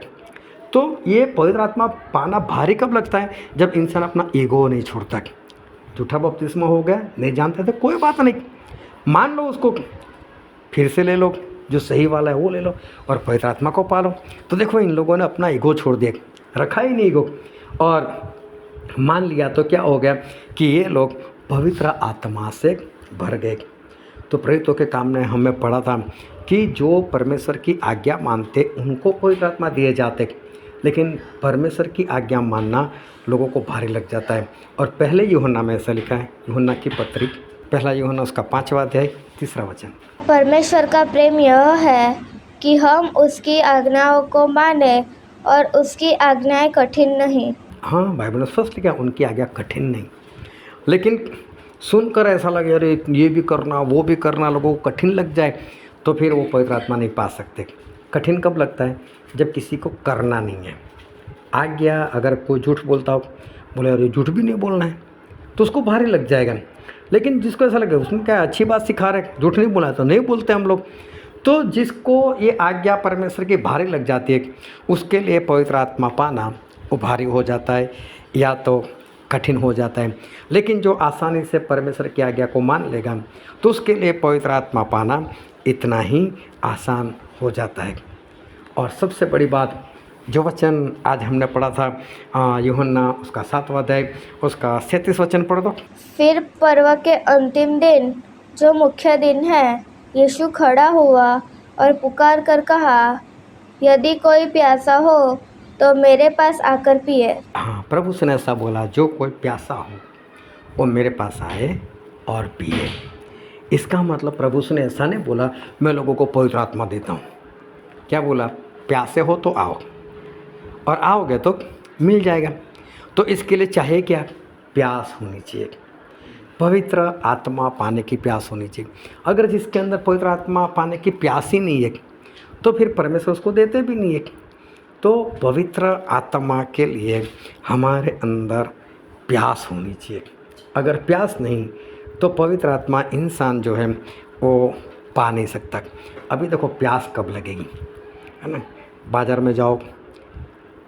तो ये पवित्र आत्मा पाना भारी कब लगता है? जब इंसान अपना ईगो नहीं छोड़ता। झूठा बपतिस्मा हो गया, नहीं जानते थे, कोई बात नहीं, मान लो उसको, फिर से ले लो, जो सही वाला है वो ले लो और पवित्र आत्मा को पालो। तो देखो इन लोगों ने अपना ईगो छोड़ दिया, रखा ही नहीं ईगो और मान लिया। तो क्या हो गया कि ये लोग पवित्र आत्मा से भर गए। तो प्रेरितों के काम में हमें पढ़ा था कि जो परमेश्वर की आज्ञा मानते उनको पवित्र आत्मा दिए जाते, लेकिन परमेश्वर की आज्ञा मानना लोगों को भारी लग जाता है। और पहले यूहन्ना में ऐसा लिखा है, यूहन्ना की पत्री 1 यूहन्ना उसका 5वां अध्याय 3रा वचन। परमेश्वर का प्रेम यह है कि हम उसकी आज्ञाओं को माने और उसकी आज्ञाएं कठिन नहीं। हाँ, बाइबल में स्पष्ट लिखा, उनकी आज्ञा कठिन नहीं। लेकिन सुनकर ऐसा लगे अरे ये भी करना वो भी करना, लोगों को कठिन लग जाए, तो फिर वो पवित्र आत्मा नहीं पा सकते। कठिन कब लगता है? जब किसी को करना नहीं है। आज्ञा अगर कोई झूठ बोलता हो, बोले अरे झूठ भी नहीं बोलना है, तो उसको भारी लग जाएगा। लेकिन जिसको ऐसा लगे उसने क्या अच्छी बात सिखा रहे, झूठ नहीं बोला, तो नहीं बोलते हम लोग। तो जिसको ये आज्ञा परमेश्वर की भारी लग जाती है, उसके लिए पवित्र आत्मा पाना वो भारी हो जाता है या तो कठिन हो जाता है। लेकिन जो आसानी से परमेश्वर की आज्ञा को मान लेगा, तो उसके लिए पवित्र आत्मा पाना इतना ही आसान हो जाता है। और सबसे बड़ी बात, जो वचन आज हमने पढ़ा था यूहन्ना उसका 7वां अध्याय उसका 37 वचन पढ़ दो। फिर पर्व के अंतिम दिन, जो मुख्य दिन है, यीशु खड़ा हुआ और पुकार कर कहा, यदि कोई प्यासा हो तो मेरे पास आकर पिए। हाँ, प्रभु से ने ऐसा बोला, जो कोई प्यासा हो वो मेरे पास आए और पिए। इसका मतलब प्रभु से ने ऐसा नहीं बोला मैं लोगों को पवित्र आत्मा देता हूँ। क्या बोला? प्यासे हो तो आओ, और आओगे तो मिल जाएगा। तो इसके लिए चाहे क्या? प्यास होनी चाहिए, पवित्र आत्मा पाने की प्यास होनी चाहिए। अगर जिसके अंदर पवित्र आत्मा पाने की प्यास ही नहीं है, तो फिर परमेश्वर उसको देते भी नहीं है। तो पवित्र आत्मा के लिए हमारे अंदर प्यास होनी चाहिए। अगर प्यास नहीं तो पवित्र आत्मा इंसान जो है वो पा नहीं सकता। अभी देखो प्यास कब लगेगी, है ना? बाज़ार में जाओ,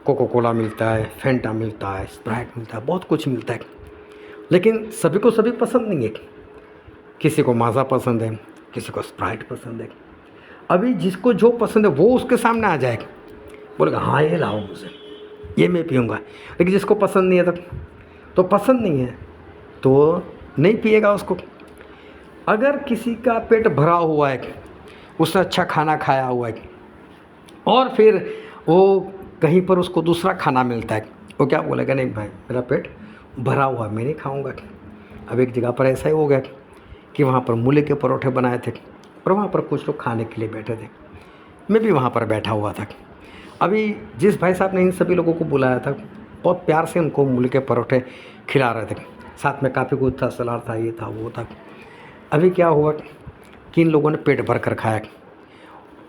कोको कोला मिलता है, फेंटा मिलता है, स्प्राइट मिलता है, बहुत कुछ मिलता है, लेकिन सभी को सभी पसंद नहीं है। किसी को माज़ा पसंद है, किसी को स्प्राइट पसंद है। अभी जिसको जो पसंद है वो उसके सामने आ जाएगा, बोलेगा हाँ ये लाओ मुझे, ये मैं पीऊँगा। लेकिन जिसको पसंद नहीं है तो पसंद नहीं है तो नहीं पिएगा उसको। अगर किसी का पेट भरा हुआ है, उसने अच्छा खाना खाया हुआ है, और फिर वो कहीं पर उसको दूसरा खाना मिलता है, वो क्या बोलेगा? नहीं भाई मेरा पेट भरा हुआ है, मैं नहीं खाऊंगा। अब एक जगह पर ऐसा ही हो गया कि वहाँ पर मूली के परोठे बनाए थे और वहाँ पर कुछ लोग खाने के लिए बैठे थे, मैं भी वहाँ पर बैठा हुआ था। अभी जिस भाई साहब ने इन सभी लोगों को बुलाया था बहुत प्यार से उनको मूली के परोठे खिला रहे थे, साथ में काफ़ी कुछ था, सलाद था, ये था वो था। अभी क्या हुआ कि इन लोगों ने पेट भर कर खाया।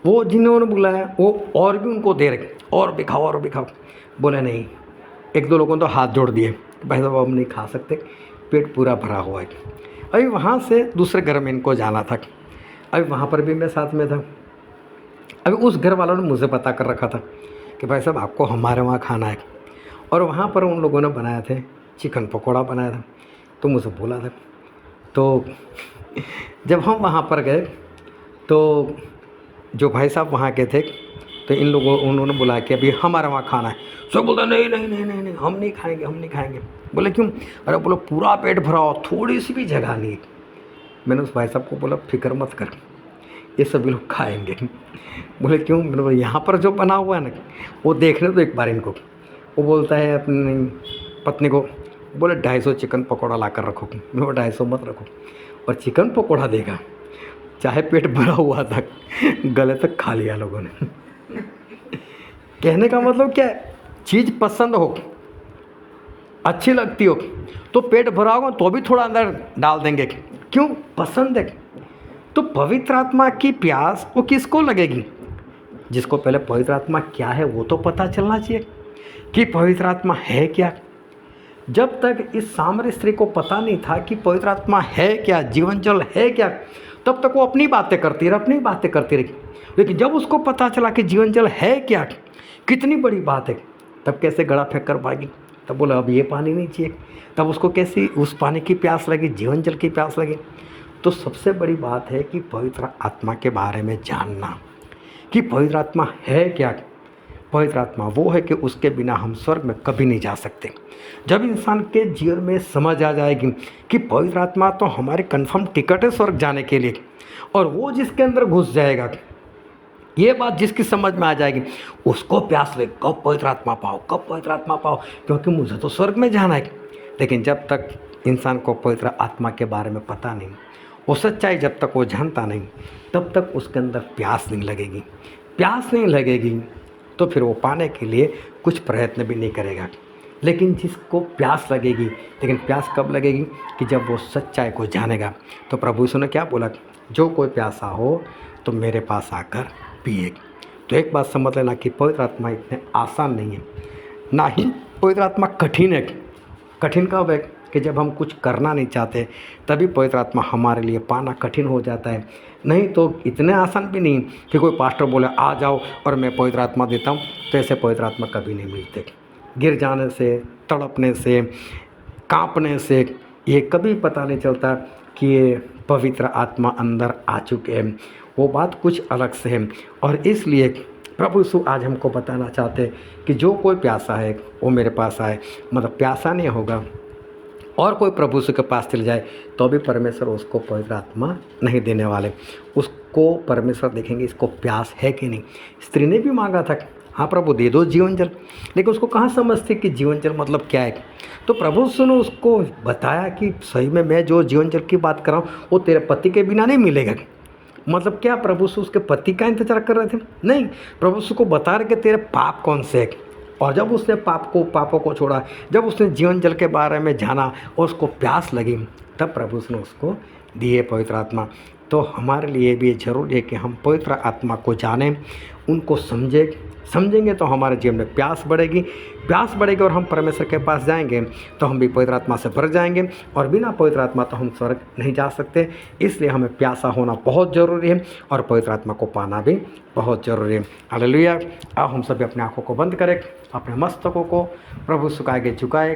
वो जिन्होंने बुलाया वो और भी उनको दे रहे, और भी खाओ और भी खाओ। बोले नहीं, एक दो लोगों ने तो हाथ जोड़ दिए, भाई साहब हम नहीं खा सकते, पेट पूरा भरा हुआ है। अभी वहाँ से दूसरे घर में इनको जाना था, अभी वहाँ पर भी मैं साथ में था। अभी उस घर वालों ने मुझे पता कर रखा था कि भाई साहब आपको हमारे वहाँ खाना है, और वहाँ पर उन लोगों ने बनाए थे चिकन पकौड़ा बनाया था, तो मुझे बोला था। तो जब हम वहाँ पर गए तो जो भाई साहब वहाँ के थे, तो इन लोगों उन्होंने बुलाया कि अभी हमारे वहाँ खाना है। सब बोलता नहीं नहीं नहीं नहीं नहीं हम नहीं खाएंगे, हम नहीं खाएंगे। बोले क्यों? अरे बोलो पूरा पेट भरा हो, थोड़ी सी भी जगह नहीं है। मैंने उस भाई साहब को बोला फिक्र मत कर, ये सभी लोग खाएंगे। बोले क्यों? मैंने बोला यहाँ पर जो बना हुआ है ना, वो देखने तो एक बार इनको। वो बोलता है अपनी पत्नी को, बोले 250 चिकन पकौड़ा ला कर रखो। मैं 250 मत रखो, और चिकन पकौड़ा देगा, चाहे पेट भरा हुआ था, गले तक खा लिया लोगों ने। कहने का मतलब क्या है, चीज़ पसंद हो, अच्छी लगती हो, तो पेट भरा होगा तो भी थोड़ा अंदर डाल देंगे। क्यों? पसंद है। तो पवित्र आत्मा की प्यास वो किसको लगेगी? जिसको पहले पवित्र आत्मा क्या है वो तो पता चलना चाहिए कि पवित्र आत्मा है क्या। जब तक इस सामरी स्त्री को पता नहीं था कि पवित्र आत्मा है क्या, जीवन जल है क्या, तब तक वो अपनी बातें करती रही। लेकिन जब उसको पता चला कि जीवन जल है क्या, कितनी बड़ी बात है, तब कैसे गड़ा फेंक कर भागी। तब बोला अब ये पानी नहीं चाहिए। तब उसको कैसी उस पानी की प्यास लगी, जीवन जल की प्यास लगी। तो सबसे बड़ी बात है कि पवित्र आत्मा के बारे में जानना कि पवित्र आत्मा है क्या। पवित्र आत्मा वो है कि उसके बिना हम स्वर्ग में कभी नहीं जा सकते। जब इंसान के जीवन में समझ आ जाएगी कि पवित्र आत्मा तो हमारे कंफर्म टिकट है स्वर्ग जाने के लिए, और वो जिसके अंदर घुस जाएगा, ये बात जिसकी समझ में आ जाएगी, उसको प्यास लगे कब पवित्र आत्मा पाओ, कब पवित्र आत्मा पाओ, क्योंकि मुझे तो स्वर्ग में जाना है। लेकिन जब तक इंसान को पवित्र आत्मा के बारे में पता नहीं, वो सच्चाई जब तक वो जानता नहीं, तब तक उसके अंदर प्यास नहीं लगेगी। प्यास नहीं लगेगी तो फिर वो पाने के लिए कुछ प्रयत्न भी नहीं करेगा। लेकिन जिसको प्यास लगेगी, लेकिन प्यास कब लगेगी? कि जब वो सच्चाई को जानेगा। तो प्रभु यीशु ने क्या बोला? जो कोई प्यासा हो तो मेरे पास आकर पिए। तो एक बात समझ लेना कि पवित्र आत्मा इतने आसान नहीं है, ना ही पवित्र आत्मा कठिन है। कठिन कब है? कि जब हम कुछ करना नहीं चाहते, तभी पवित्र आत्मा हमारे लिए पाना कठिन हो जाता है। नहीं तो इतने आसान भी नहीं कि कोई पास्टर बोले आ जाओ और मैं पवित्र आत्मा देता हूँ, तो ऐसे पवित्र आत्मा कभी नहीं मिलते। गिर जाने से, तड़पने से, कांपने से ये कभी पता नहीं चलता कि ये पवित्र आत्मा अंदर आ चुके हैं। वो बात कुछ अलग से है। और इसलिए प्रभु यीशु आज हमको बताना चाहते हैं कि जो कोई प्यासा है वो मेरे पास आए। मतलब प्यासा नहीं होगा और कोई प्रभु यीशु के पास चले जाए तो भी परमेश्वर उसको पवित्र आत्मा नहीं देने वाले। उसको परमेश्वर देखेंगे इसको प्यास है कि नहीं। स्त्री ने भी मांगा था, हाँ प्रभु दे दो जीवन जल, लेकिन उसको कहाँ समझते कि जीवन जल मतलब क्या है। तो प्रभु यीशु ने उसको बताया कि सही में मैं जो जीवन जल की बात कर रहा हूँ वो तेरे पति के बिना नहीं मिलेगा। मतलब क्या प्रभु यीशु उसके पति का इंतजार कर रहे थे? नहीं, प्रभु यीशु को बता रहे कि तेरे पाप कौन से है। और जब उसने पापों को छोड़ा, जब उसने जीवन जल के बारे में जाना और उसको प्यास लगी, तब प्रभु ने उसको दिए पवित्र आत्मा। तो हमारे लिए भी ज़रूरी है कि हम पवित्र आत्मा को जानें, उनको समझेंगे तो हमारे जीवन में प्यास बढ़ेगी और हम परमेश्वर के पास जाएंगे तो हम भी पवित्र आत्मा से भर जाएंगे। और बिना पवित्र आत्मा तो हम स्वर्ग नहीं जा सकते। इसलिए हमें प्यासा होना बहुत ज़रूरी है और पवित्र आत्मा को पाना भी बहुत ज़रूरी है। हालेलुया। अब हम सभी अपने आँखों को बंद करें, अपने मस्तकों को प्रभु यीशु के आगे झुकाएं।